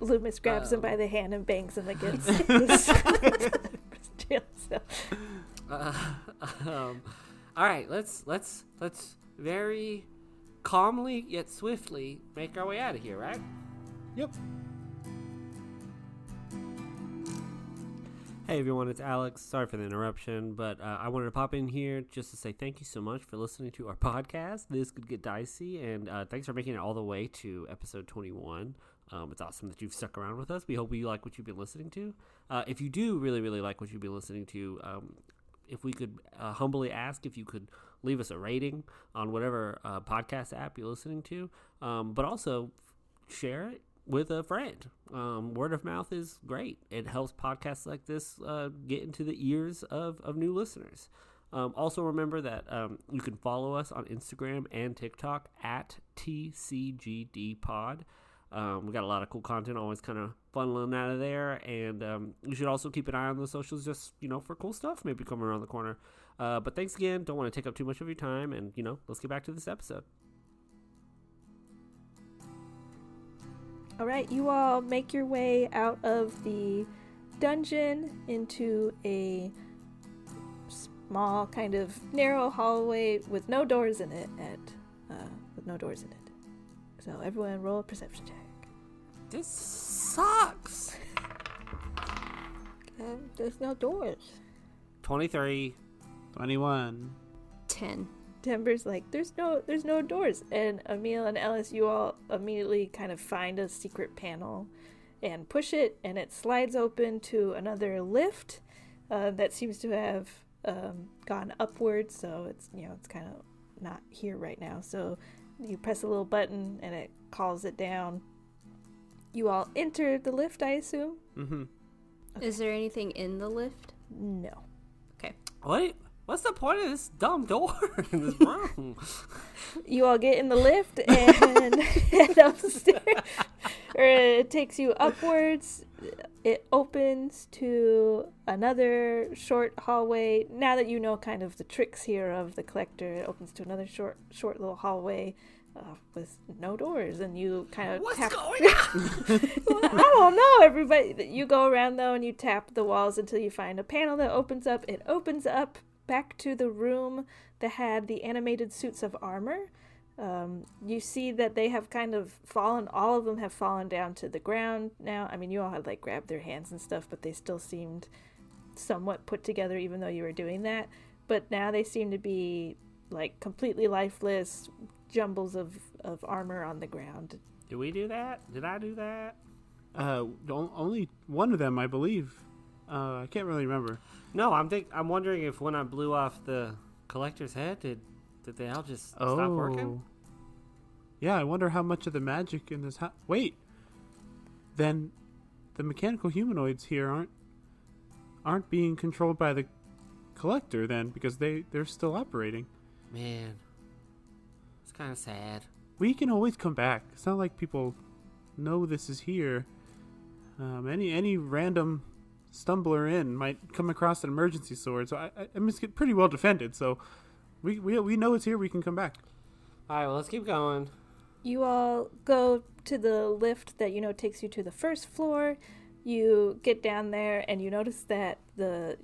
Lü'mis grabs him by the hand and bangs him against the jail cell. All right, let's very calmly yet swiftly make our way out of here, right? Yep. Hey everyone, it's Alex. Sorry for the interruption, but I wanted to pop in here just to say thank you so much for listening to our podcast. This could get dicey, and thanks for making it all the way to episode 21. It's awesome that you've stuck around with us. We hope you like what you've been listening to. If you do really, really like what you've been listening to, if we could humbly ask if you could leave us a rating on whatever podcast app you're listening to, but also share it with a friend. Word of mouth is great. It helps podcasts like this get into the ears of new listeners. Also remember that you can follow us on Instagram and TikTok at TCGDpod. We got a lot of cool content always kind of funneling out of there, and you should also keep an eye on the socials just, for cool stuff maybe coming around the corner. But thanks again. Don't want to take up too much of your time, and, let's get back to this episode. All right, you all make your way out of the dungeon into a small, kind of narrow hallway with no doors in it. So everyone, roll a perception check. This sucks. There's no doors. 23. 21. 10. Timber's like, there's no doors. And Emil and Ellis, you all immediately kind of find a secret panel and push it, and it slides open to another lift that seems to have gone upwards. So it's it's kind of not here right now. So you press a little button and it calls it down. You all enter the lift, I assume? Mm-hmm. Okay. Is there anything in the lift? No. Okay. What's the point of this dumb door in this room? You all get in the lift and head upstairs. Or it takes you upwards. It opens to another short hallway. Now that you know kind of the tricks here of the collector, it opens to another short little hallway with no doors. And you kind of What's tap. going on? Well, I don't know, everybody. You go around though and you tap the walls until you find a panel that opens up. It opens up back to the room that had the animated suits of armor. You see that they have kind of fallen, all of them have fallen down to the ground now. I mean, you all had like grabbed their hands and stuff, but they still seemed somewhat put together even though you were doing that. But now they seem to be like completely lifeless jumbles of armor on the ground. Did we do that? Did I do that? Only one of them, I believe. I can't really remember. No, I'm wondering if when I blew off the collector's head, did they all just stop working? Yeah, I wonder how much of the magic in this wait. Then the mechanical humanoids here aren't being controlled by the collector then, because they're still operating. Man, it's kind of sad. We can always come back. It's not like people know this is here. Any random stumbler in might come across an emergency sword. So I mean, it's pretty well defended. So we know it's here. We can come back. All right, well, let's keep going. You all go to the lift that takes you to the first floor. You get down there and you notice that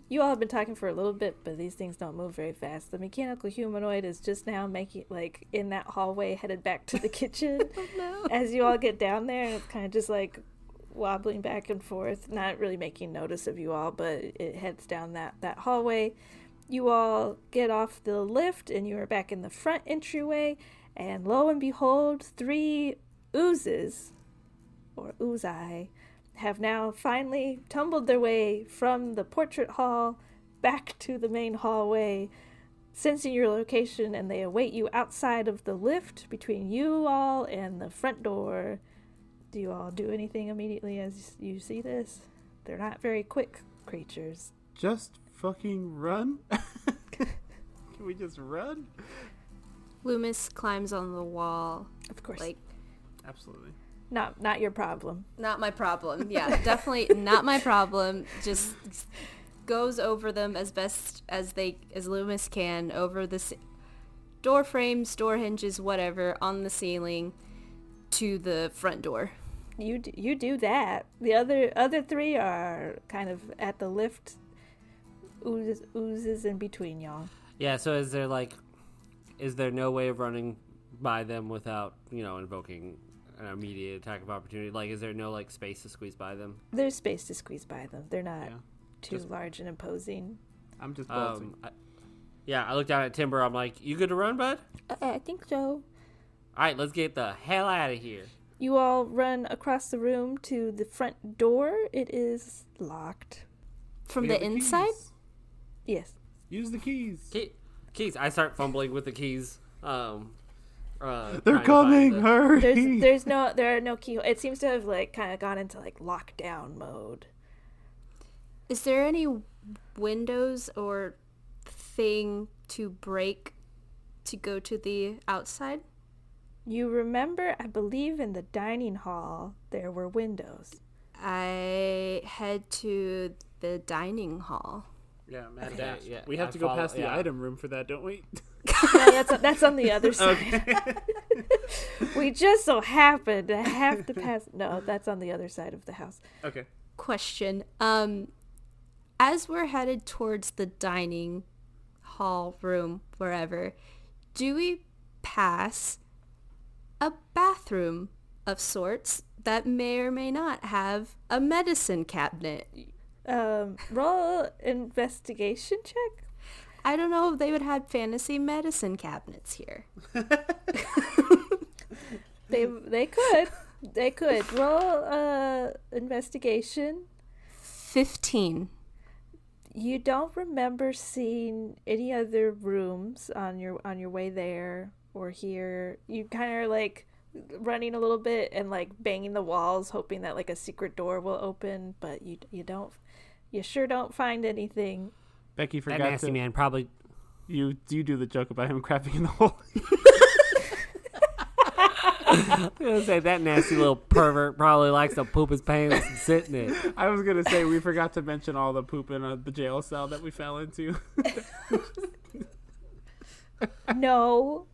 you all have been talking for a little bit, but these things don't move very fast. The mechanical humanoid is just now making, like, in that hallway headed back to the kitchen. Oh, no. As you all get down there, and it's kind of just like wobbling back and forth, not really making notice of you all, but it heads down that hallway. You all get off the lift and you are back in the front entryway, and lo and behold, 3 oozes, or oozi, have now finally tumbled their way from the portrait hall back to the main hallway, sensing your location, and they await you outside of the lift between you all and the front door. Do you all do anything immediately as you see this? They're not very quick creatures. Just fucking run? Can we just run? Lü'mis climbs on the wall. Of course. Like, Absolutely. Not your problem. not my problem. Yeah, definitely not my problem. Just goes over them as best as Lü'mis can, over the door frames, door hinges, whatever, on the ceiling to the front door. You do that. The other 3 are kind of at the lift, oozes in between y'all. Yeah, so is there no way of running by them without, invoking an immediate attack of opportunity? Like, is there no, space to squeeze by them? There's space to squeeze by them. They're not too large and imposing. I'm just bolting. I look down at Timber. I'm like, you good to run, bud? I think so. All right, let's get the hell out of here. You all run across the room to the front door. It is locked. From We the have inside? keys. Yes. Use the keys. Keys. I start fumbling with the keys. They're coming. Hurry. There are no keyholes. It seems to have kind of gone into lockdown mode. Is there any windows or thing to break to go to the outside? You remember, I believe in the dining hall, there were windows. I head to the dining hall. Yeah, mad Okay, dash. yeah, We have I to go follow- past the yeah. item room for that, don't we? No, that's on the other side. We just so happen to have to pass. No, that's on the other side of the house. Okay. Question. As we're headed towards the dining hall room, wherever, do we pass a bathroom of sorts that may or may not have a medicine cabinet? Roll investigation check. I don't know if they would have fantasy medicine cabinets here. They could roll investigation. 15. You don't remember seeing any other rooms on your way there or here. You kind of like running a little bit and like banging the walls, hoping that like a secret door will open, but you sure don't find anything. Becky That forgot nasty man probably. You do the joke about him crapping in the hole. I was gonna say that nasty little pervert probably likes to poop his pants and sit in it. I was gonna say we forgot to mention all the poop in the jail cell that we fell into. No.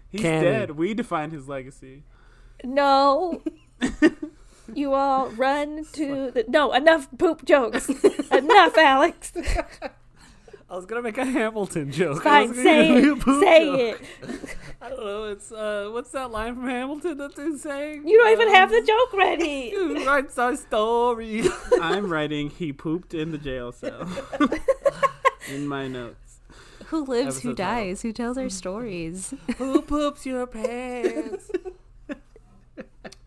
He's Canon. dead. We defined his legacy. No. You all run to the... No, enough poop jokes. Enough, Alex. I was gonna make a Hamilton joke. Fine, say it. I don't know. It's what's that line from Hamilton that they're saying? You don't even have the joke ready. Who writes our story? I'm writing he pooped in the jail cell. In my notes. Who lives, who Episode title. dies, who tells our stories? Who poops your pants?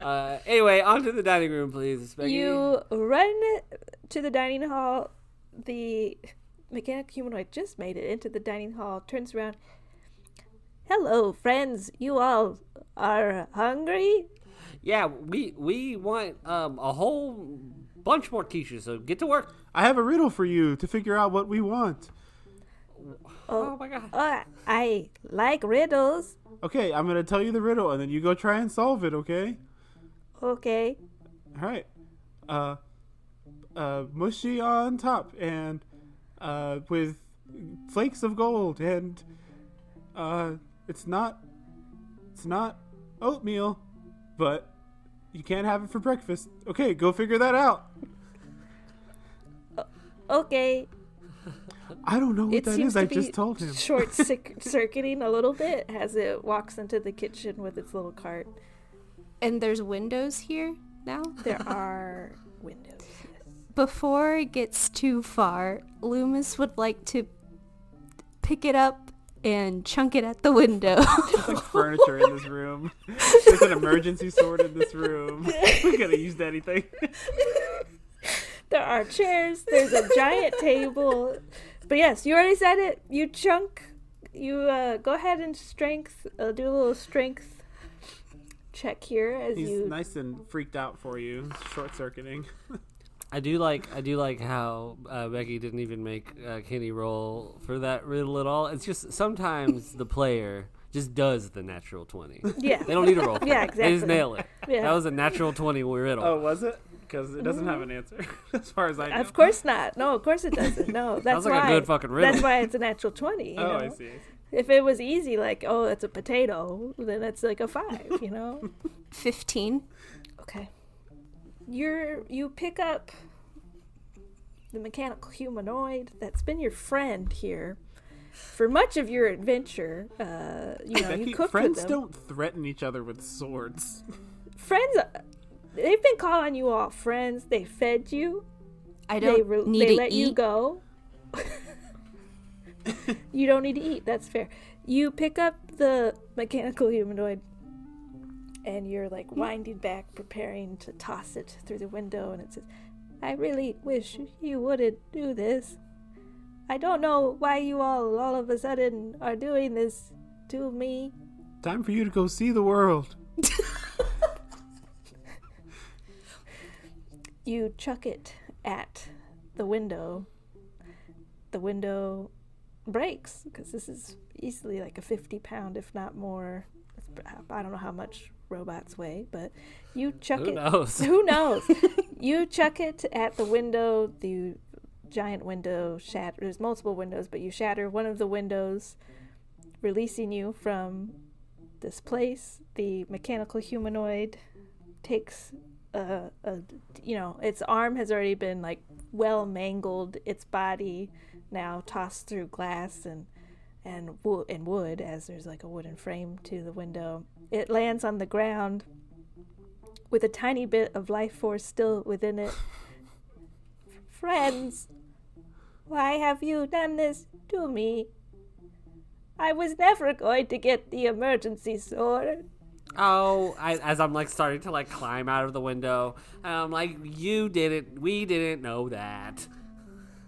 Anyway, on to the dining room, please. Becky. You run to the dining hall. The mechanic humanoid just made it into the dining hall, turns around. Hello, friends. You all are hungry? Yeah, we want a whole bunch more quiches, so get to work. I have a riddle for you to figure out what we want. Oh my god. I like riddles. Okay, I'm going to tell you the riddle, and then you go try and solve it, okay? Okay. All right. Mushy on top, and with flakes of gold, and it's not oatmeal, but you can't have it for breakfast. Okay, go figure that out. Okay. I don't know what It that seems is. to I be just told him. short-circuiting a little bit as it walks into the kitchen with its little cart. And there's windows here now? There are windows. Yes. Before it gets too far, Lü'mis would like to pick it up and chunk it at the window. There's like furniture in this room. There's an emergency sword in this room. We could have used anything. There are chairs. There's a giant table. But yes, you already said it. You chunk. You go ahead and strength. Do a little strength check here as He's you. nice and freaked out for you. Short circuiting. I do like how Becky didn't even make Kenny roll for that riddle at all. It's just sometimes the player just does the natural 20. Yeah. They don't need to roll for Yeah, it. They just exactly. nail it. Yeah. That was a natural 20 riddle. Oh, was it? Because it doesn't have an answer, as far as I know. Of course not. No, of course it doesn't. No, that's Sounds like why. a good fucking riddle. That's why it's a natural 20. You know? I see. If it was easy, like, oh, it's a potato, then it's like a 5, you know? 15. Okay. You pick up the mechanical humanoid that's been your friend here for much of your adventure. You know, Becky, you cooked friends with them. don't threaten each other with swords. Friends, they've been calling you all friends. They fed you. I don't need they to let eat. you go. You don't need to eat. That's fair. You pick up the mechanical humanoid and you're like winding back, preparing to toss it through the window, and it says, I really wish you wouldn't do this. I don't know why you all of a sudden are doing this to me. Time for you to go see the world. You chuck it at the window. The window breaks because this is easily like a 50-pound, if not more. I don't know how much robots weigh, but you chuck Who it. knows? Who knows? You chuck it at the window. The giant window shatters. There's multiple windows, but you shatter one of the windows, releasing you from this place. The mechanical humanoid takes its arm has already been like well mangled. Its body now tossed through glass and wood, as there's like a wooden frame to the window. It lands on the ground with a tiny bit of life force still within it. Friends, why have you done this to me? I was never going to get the emergency sword. As I'm like starting to like climb out of the window, and I'm like, we didn't know that.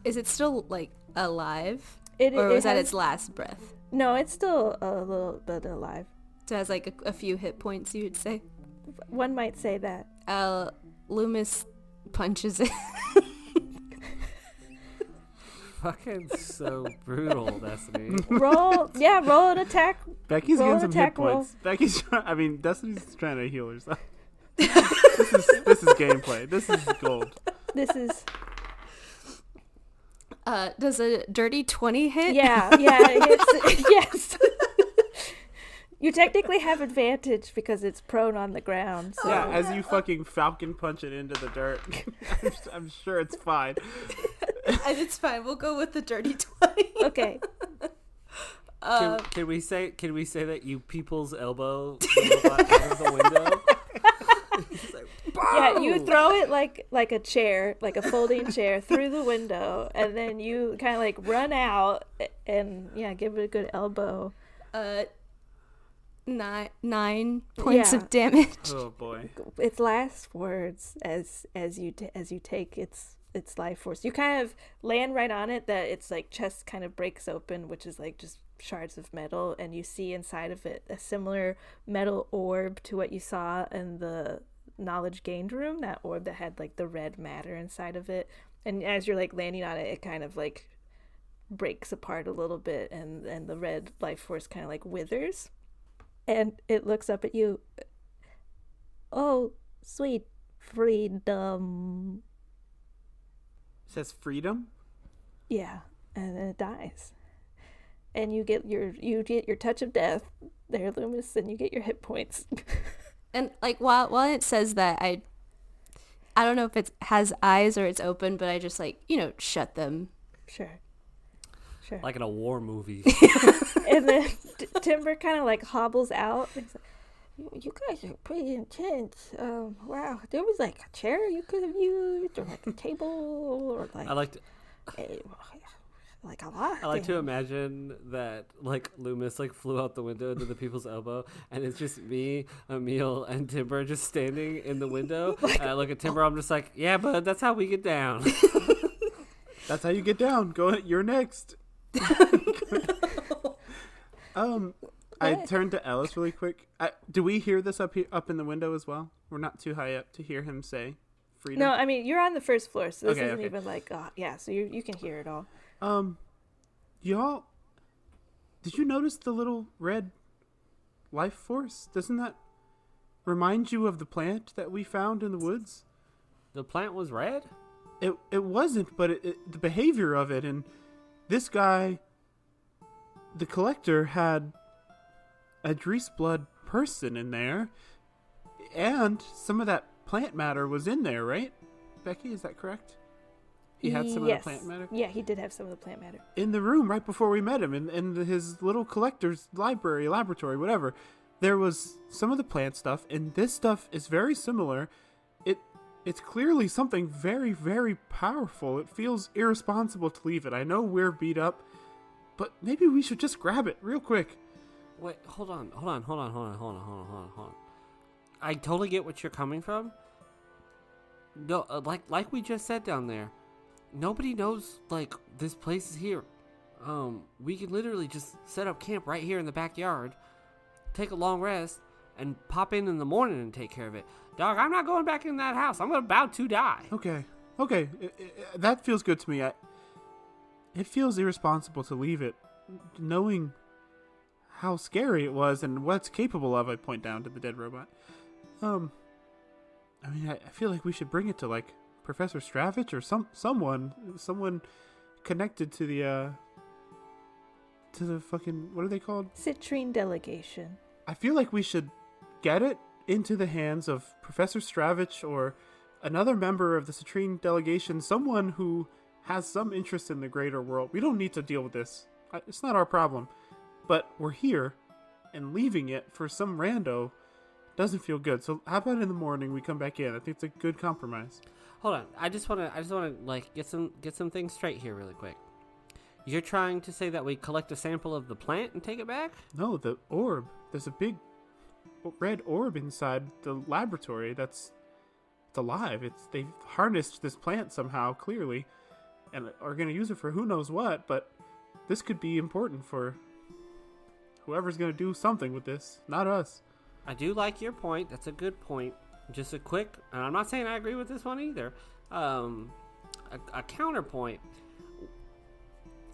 Is it still like alive? It Or was that has- its last breath? No, it's still a little bit alive. So it has like a few hit points, you would say? One might say that. Lü'mis punches it. Fucking so brutal, Destiny. Roll an attack. Becky's Roll getting an some hit attack roll. points. Destiny's trying to heal herself. this is gameplay. This is gold. This is Does a dirty 20 hit? yeah, it hits. Yes. You technically have advantage because it's prone on the ground. So. Yeah, as you fucking falcon punch it into the dirt. I'm sure it's fine. And it's fine. We'll go with the dirty 20. Okay. Can we say that you people's elbow the robot out of the window? It's like, Yeah, you boom! throw it like a chair, like a folding chair, through the window, and then you kind of like run out and give it a good elbow. 9 points Yeah. of damage. Oh boy. Its last words as you take its life force. You kind of land right on it that its like chest kind of breaks open, which is like just shards of metal, and you see inside of it a similar metal orb to what you saw in the knowledge gained room, that orb that had like the red matter inside of it. And as you're like landing on it, it kind of like breaks apart a little bit, and the red life force kind of like withers, and it looks up at you. Oh, sweet freedom. It says freedom. Yeah, and then it dies, and you get your touch of death there, Lü'mis, and you get your hit points. And like while it says that, I don't know if it has eyes or it's open, but I just like, shut them. Sure. Like in a war movie. And then Timber kind of like hobbles out. He's like, you guys are pretty intense. Wow, there was like a chair you could have used, or like a table, or like I like to like a lot. I like to imagine that like Lü'mis like flew out the window into the people's elbow, and it's just me, Emil, and Timber just standing in the window. And I look at Timber, I'm just like, yeah, bud, that's how we get down. That's how you get down. You're next. I turned to Ellis really quick. Do we hear this up in the window as well? We're not too high up to hear him say freedom. No, I mean you're on the first floor, so this Okay, isn't okay. even like so you can hear it all. Y'all, did you notice the little red life force? Doesn't that remind you of the plant that we found in the woods? The plant was red? It wasn't, but the behavior of it, and this guy, the collector, had a Drees blood person in there, and some of that plant matter was in there, right? Becky, is that correct? He had some of the plant matter? Yeah, he did have some of the plant matter. In the room right before we met him, in his little collector's laboratory, whatever. There was some of the plant stuff, and this stuff is very similar. It's clearly something very, very powerful. It feels irresponsible to leave it. I know we're beat up, but maybe we should just grab it real quick. Wait, hold on. I totally get what you're coming from. No, like we just said down there, nobody knows like this place is here. We can literally just set up camp right here in the backyard, take a long rest, and pop in the morning and take care of it. Dog, I'm not going back in that house. I'm about to die. Okay. That feels good to me. It feels irresponsible to leave it, knowing how scary it was and what it's capable of. I point down to the dead robot. I mean, I feel like we should bring it to like Professor Stravich or someone connected to the fucking, what are they called? Citrine delegation. I feel like we should get it into the hands of Professor Stravich or another member of the Citrine delegation, someone who has some interest in the greater world. We don't need to deal with this. It's not our problem. But we're here, and leaving it for some rando doesn't feel good. So how about in the morning we come back in? I think it's a good compromise. Hold on. I just wanna like get some things straight here really quick. You're trying to say that we collect a sample of the plant and take it back? No, the orb. There's a big red orb inside the laboratory it's alive. They've harnessed this plant somehow, clearly, and are going to use it for who knows what, but this could be important for whoever's going to do something with this, not us. I do like your point. That's a good point. Just a quick, and I'm not saying I agree with this one either. A counterpoint.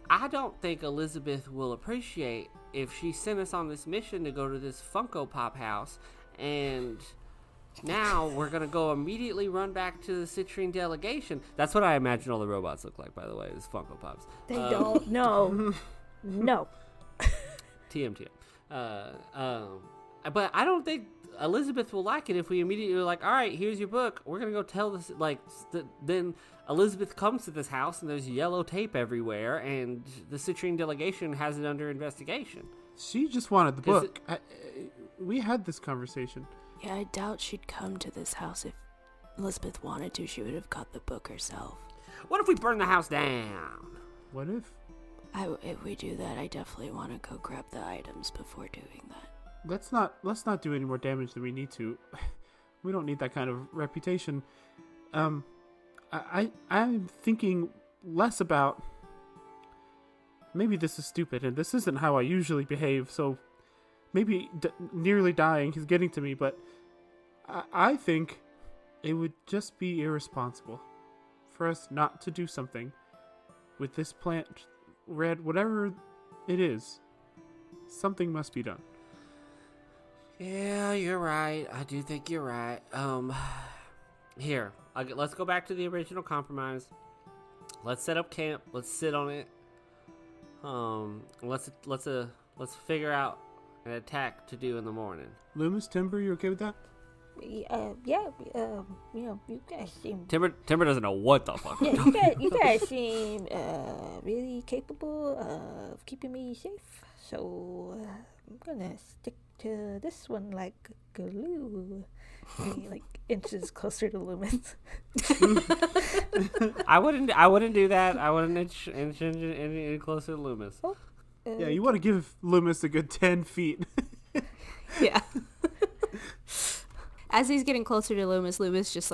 I don't think Elizabeth will appreciate if she sent us on this mission to go to this Funko Pop house, and now we're going to go immediately run back to the Citrine delegation. That's what I imagine all the robots look like, by the way, is Funko Pops. They don't. No. No. TM. But I don't think Elizabeth will like it if we immediately are like, all right, here's your book. We're going to go tell this, then Elizabeth comes to this house and there's yellow tape everywhere and the Citrine delegation has it under investigation. She just wanted the book. We had this conversation. Yeah, I doubt she'd come to this house. If Elizabeth wanted to, she would have got the book herself. What if we burn the house down? What if? If we do that, I definitely want to go grab the items before doing that. Let's not do any more damage than we need to. We don't need that kind of reputation. I'm thinking less about, maybe this is stupid and this isn't how I usually behave, so maybe nearly dying is getting to me, but I think it would just be irresponsible for us not to do something with this plant, red, whatever it is. Something must be done. Yeah, you're right. I do think you're right. Here, let's go back to the original compromise. Let's set up camp. Let's sit on it. Let's figure out an attack to do in the morning. Lü'mis, Timber, you okay with that? Yeah, you guys seem... Timber doesn't know what the fuck. Yeah, you guys seem really capable of keeping me safe. So I'm gonna stick to this one like glue. He inches closer to Lü'mis. I wouldn't do that. I wouldn't inch any closer to Lü'mis. Oh, Yeah, you want to give Lü'mis a good 10 feet. Yeah. As he's getting closer to Lü'mis just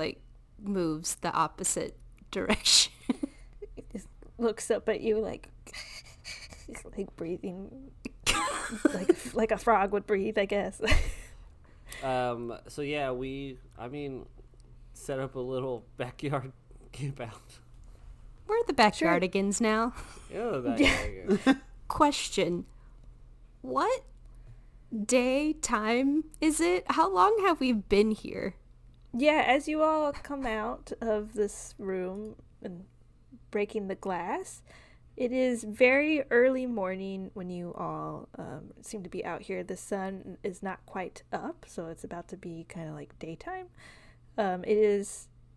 moves the opposite direction. He just looks up at you he's breathing like a frog would breathe, I guess. So yeah, set up a little backyard camp out. We're the backyardigans now. Yeah, the backyard. Question. What day, time is it? How long have we been here? Yeah, as you all come out of this room and breaking the glass, it is very early morning when you all seem to be out here. The sun is not quite up, so it's about to be kind of like daytime.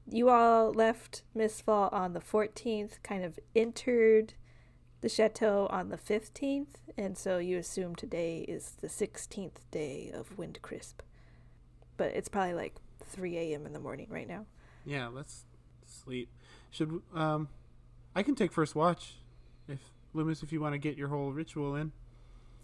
You all left Mistfall on the 14th, kind of entered the chateau on the 15th, and so you assume today is the 16th day of Wind Crisp. But it's probably 3 a.m. in the morning right now. Yeah, let's sleep. I can take first watch. Lü'mis, if you want to get your whole ritual in.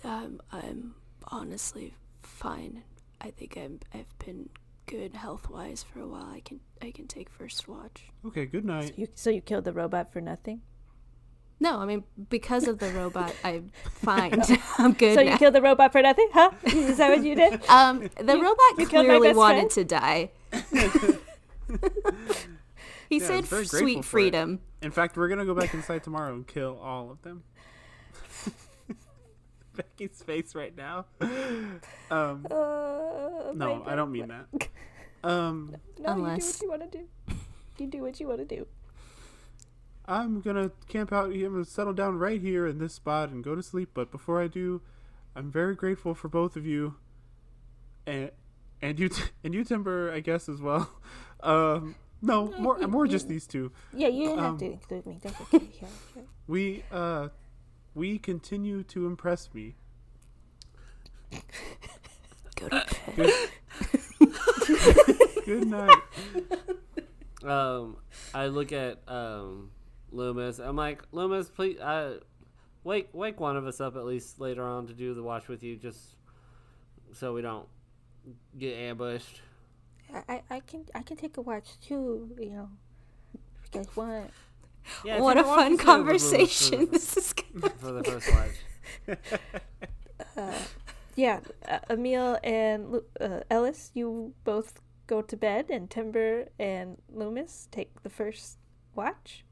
I'm honestly fine. I think I've been good health-wise for a while. I can take first watch. Okay, good night. So you killed the robot for nothing? No, I mean, because of the robot, I'm fine. I'm good So now. you killed the robot for nothing? Huh? Is that what you did? The robot you killed my clearly best wanted friend? to die. He said very grateful sweet for it. freedom. In fact, we're going to go back inside tomorrow and kill all of them. Becky's face right now. No, I don't mean that. No, Unless... you do what you want to do. You do what you want to do. I'm going to camp out here. I'm going to settle down right here in this spot and go to sleep. But before I do, I'm very grateful for both of you. And you, Timber, I guess, as well. No, more just these two. Yeah, you didn't have to include me. That's okay. Yeah. We continue to impress me. Go to bed. Good night. I look at Lü'mis. I'm like, Lü'mis, please, wake one of us up at least later on to do the watch with you, just so we don't get ambushed. I can take a watch too. You know, if you guys want. Yeah, What a take watch fun and sit conversation for this is gonna for the first watch. Yeah, Emil and Ellis, you both go to bed, and Timber and Lü'mis take the first watch.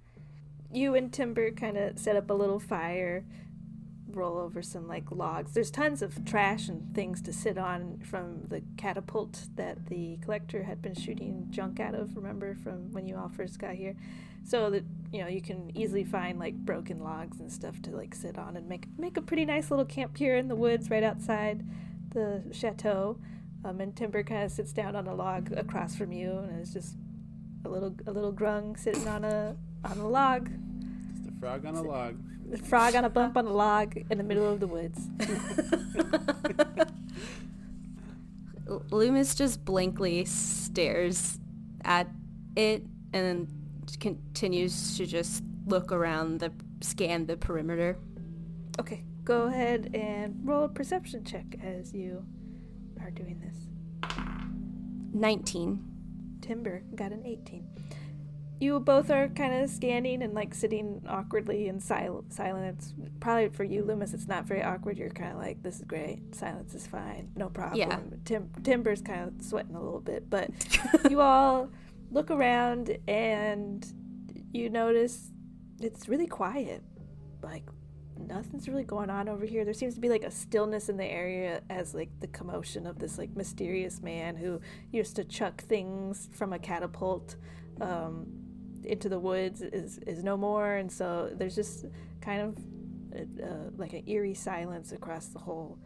You and Timber kind of set up a little fire, roll over some like logs. There's tons of trash and things to sit on from the catapult that the collector had been shooting junk out of, remember, from when you all first got here. So that, you know, you can easily find like broken logs and stuff to like sit on and make a pretty nice little camp here in the woods right outside the chateau. And Timber kind of sits down on a log across from you, and it's just a little grung sitting on a log. Just a frog on a log. A frog on a bump on a log in the middle of the woods. Lü'mis just blankly stares at it and then continues to just look around, scan the perimeter. Okay, go ahead and roll a perception check as you are doing this. 19. Timber got an 18. You both are kind of scanning and like sitting awkwardly in silence. Probably for you, Lü'mis, it's not very awkward. You're kind of like, this is great. Silence is fine. No problem. Yeah. Timber's kind of sweating a little bit. But you all look around and you notice it's really quiet. Like, nothing's really going on over here. There seems to be like a stillness in the area as like the commotion of this like mysterious man who used to chuck things from a catapult into the woods is no more, and so there's just kind of like an eerie silence across the whole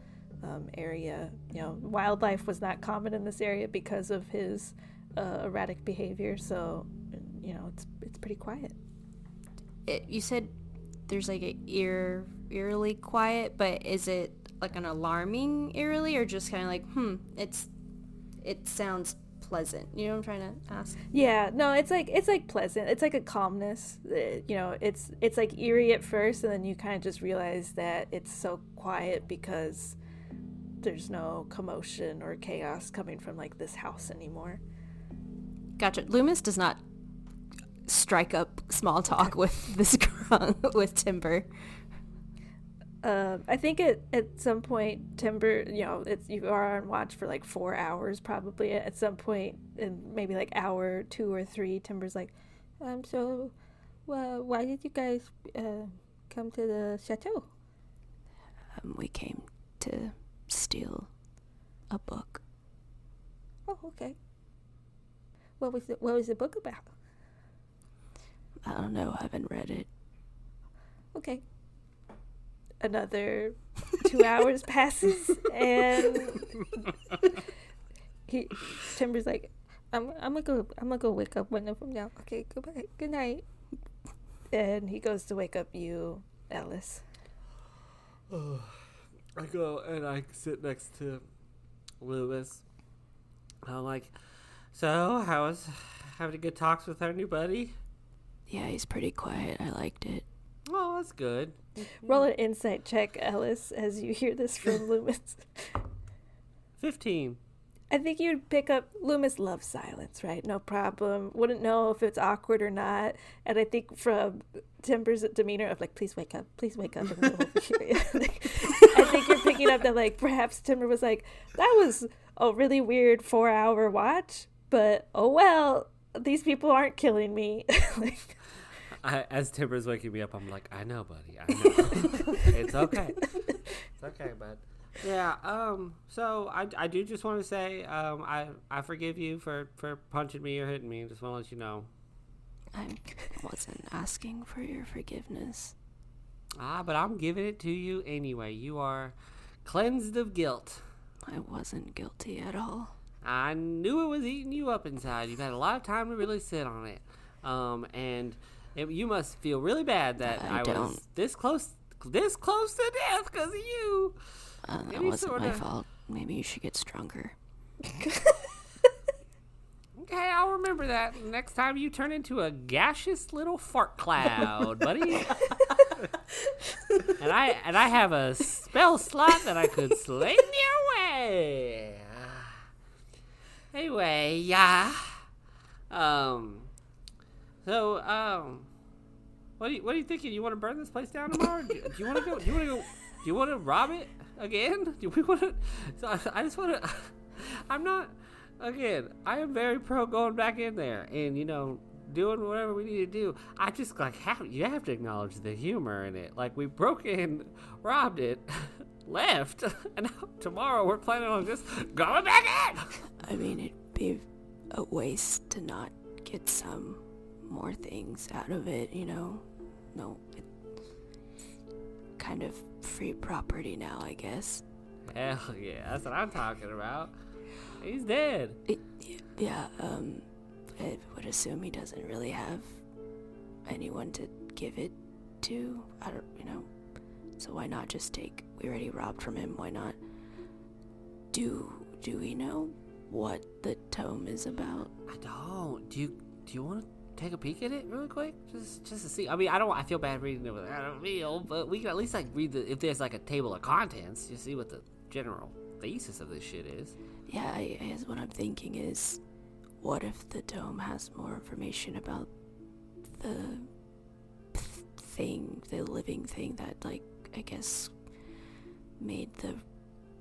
area. You know, wildlife was not common in this area because of his erratic behavior, so you know it's pretty quiet. You said there's like an eerily quiet, but is it like an alarming eerily, or just kind of like it sounds pleasant? You know what I'm trying to ask? Yeah, no, it's like pleasant. It's like a calmness. You know, it's like eerie at first, and then you kind of just realize that it's so quiet because there's no commotion or chaos coming from like this house anymore. Gotcha. Lü'mis does not strike up small talk with this with Timber. I think at some point, Timber, you know, you are on watch for like 4 hours probably. At some point, in maybe like hour 2 or 3, Timber's like, so, why did you guys come to the chateau? We came to steal a book. Oh, okay. What was the book about? I don't know. I haven't read it. Okay. Another 2 hours passes, and Timber's like, I'm gonna go wake up one of them now. Okay, goodbye, good night. And he goes to wake up you, Ellis. I go and I sit next to Lü'mis. I'm like, so how was having good talks with our new buddy? Yeah, he's pretty quiet. I liked it. Oh, that's good. Roll an insight check, Ellis, as you hear this from Lü'mis. 15. I think you'd pick up, Lü'mis loves silence, right? No problem. Wouldn't know if it's awkward or not. And I think from Timber's demeanor of like, please wake up. And we'll over here. I think you're picking up that like perhaps Timber was like, that was a really weird 4-hour watch, but oh well, these people aren't killing me. Like, As Timber's waking me up, I'm like, I know, buddy. I know. It's okay. It's okay, bud. Yeah, so I do just want to say, I forgive you for punching me or hitting me. Just want to let you know. I wasn't asking for your forgiveness. But I'm giving it to you anyway. You are cleansed of guilt. I wasn't guilty at all. I knew it was eating you up inside. You've had a lot of time to really sit on it. And you must feel really bad that I was this close to death because of you. That wasn't my fault. Maybe you should get stronger. Okay, I'll remember that next time you turn into a gaseous little fart cloud, buddy. and I have a spell slot that I could sling your way. Anyway, yeah. What are you thinking? You want to burn this place down tomorrow? Do you want to go? Do you want to rob it again? Do we want to? I just want to. I'm not. Again, I am very pro going back in there and doing whatever we need to do. I just you have to acknowledge the humor in it. Like, we broke in, robbed it, left, and now tomorrow we're planning on just going back in. I mean, it'd be a waste to not get some more things out of it, No, it's kind of free property now, I guess. Hell yeah, that's what I'm talking about. He's dead. I would assume he doesn't really have anyone to give it to. So why not just take? We already robbed from him. Why not? Do we know what the tome is about? I don't. Do you want to take a peek at it really quick, just to see? I mean, I feel bad reading it without a meal, but we can at least read if there's a table of contents, you see what the general thesis of this shit is. Yeah, I guess what I'm thinking is, what if the tome has more information about the living thing that, I guess, made the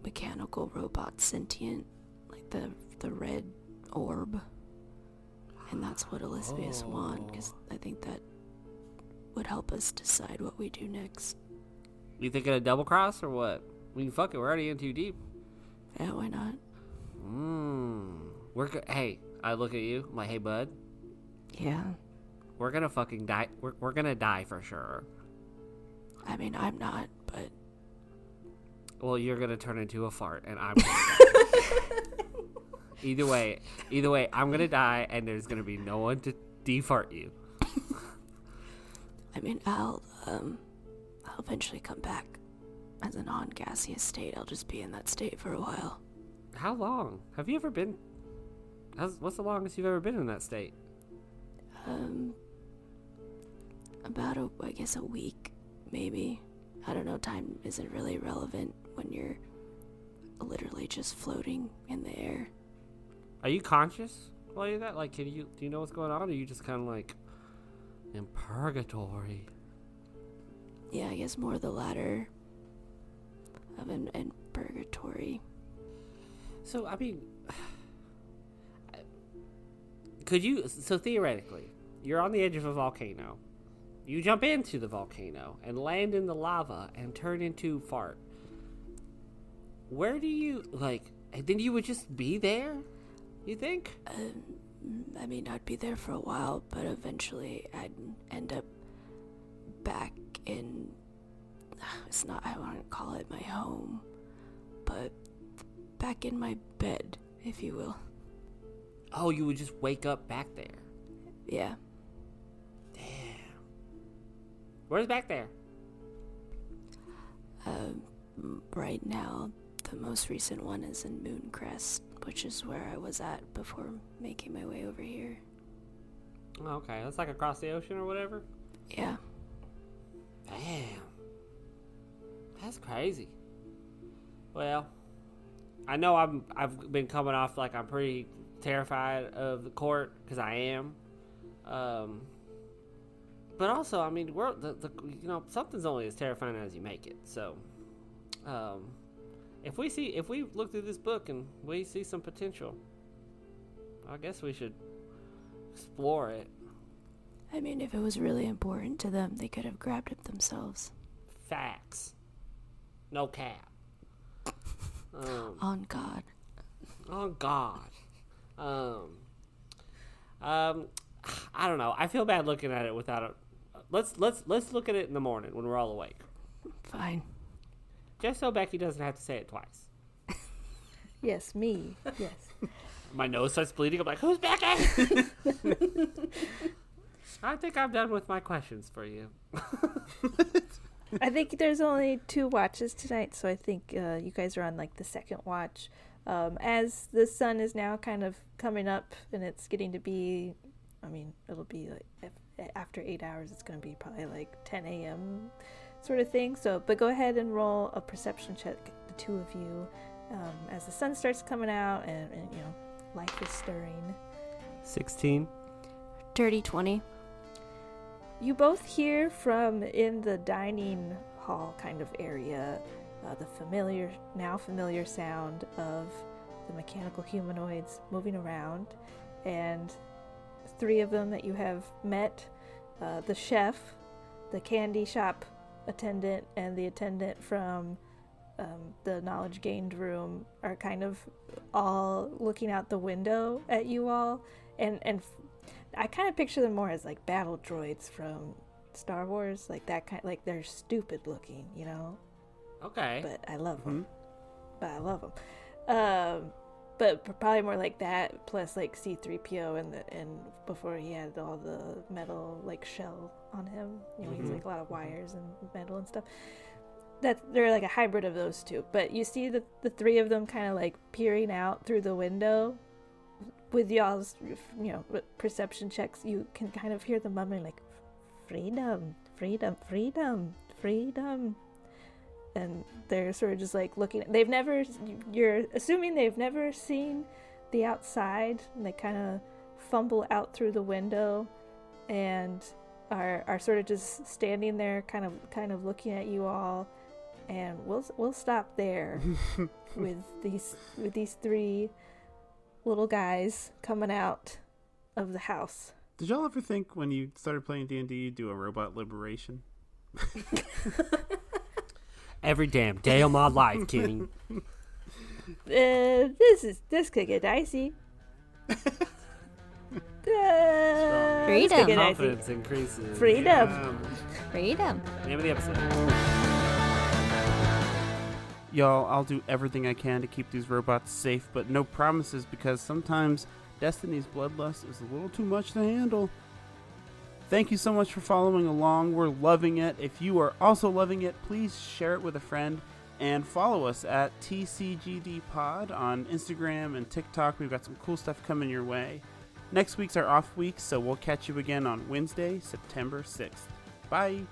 mechanical robot sentient, the red orb. And that's what Elizabeth want, because I think that would help us decide what we do next. You thinking a double cross or what? I mean, fuck it, we're already in too deep. Yeah, why not? Hey, I look at you, I'm like, hey, bud. Yeah. We're gonna fucking die. We're gonna die for sure. I mean, I'm not, but... Well, you're gonna turn into a fart, and I'm gonna die. Either way, I'm gonna die, and there's gonna be no one to defart you. I mean, I'll eventually come back as a non-gaseous state. I'll just be in that state for a while. How long? Have you ever been... What's the longest you've ever been in that state? About a week, maybe. I don't know, time isn't really relevant when you're literally just floating in the air. Are you conscious while you're that? Do you know what's going on, or are you just kind of in purgatory? Yeah, I guess more the latter of in purgatory. So, I mean, so theoretically, you're on the edge of a volcano. You jump into the volcano and land in the lava and turn into fart. Where do you, then you would just be there, you think? I mean, I'd be there for a while, but eventually I'd end up back in, I wouldn't call it my home, but back in my bed, if you will. Oh, you would just wake up back there? Yeah. Damn. Where's back there? Right now, the most recent one is in Mooncrest, which is where I was at before making my way over here. Oh, okay, that's across the ocean or whatever? Yeah. Damn. That's crazy. Well, I know I've been coming off I'm pretty terrified of the court, because I am. But also, I mean, something's only as terrifying as you make it. So, if we look through this book and we see some potential, I guess we should explore it. I mean, if it was really important to them, they could have grabbed it themselves. Facts. No cap. On God. On God. I don't know. I feel bad looking at it without a. Let's look at it in the morning when we're all awake. Fine. Just so Becky doesn't have to say it twice. Yes, me. Yes. My nose starts bleeding. I'm like, who's Becky? I think I'm done with my questions for you. I think there's only 2 watches tonight, so I think you guys are on the second watch. As the sun is now kind of coming up and it's getting to be, it'll be after 8 hours, it's going to be probably 10 a.m. sort of thing. So, but go ahead and roll a perception check, the 2 of you, as the sun starts coming out and life is stirring. 16. Dirty 20. You both hear from in the dining hall kind of area the now familiar sound of the mechanical humanoids moving around, and 3 of them that you have met, the chef, the candy shop attendant, and the attendant from the knowledge gained room are kind of all looking out the window at you all, and I kind of picture them more as like battle droids from Star Wars, like that kind, like they're stupid looking, you know. Okay. But I love them. But probably more like that, plus like C-3PO and before he had all the metal like shell on him, you know, he's like a lot of wires and metal and stuff. That they're like a hybrid of those two. But you see the 3 of them kind of like peering out through the window. With y'all's, you know, perception checks, you can kind of hear the mumbling like, freedom, freedom, freedom, freedom. And they're sort of just like looking. You're assuming they've never seen the outside, and they kind of fumble out through the window and are sort of just standing there kind of looking at you all. And we'll stop there with these 3 little guys coming out of the house. Did y'all ever think when you started playing D&D you'd do a robot liberation? Every damn day of my life, King. This could get dicey. Freedom. Confidence increases. Freedom. Freedom. Name of the episode. Y'all, I'll do everything I can to keep these robots safe, but no promises, because sometimes Destiny's bloodlust is a little too much to handle. Thank you so much for following along. We're loving it. If you are also loving it, please share it with a friend and follow us at TCGD Pod on Instagram and TikTok. We've got some cool stuff coming your way. Next week's our off week, so we'll catch you again on Wednesday, September 6th. Bye.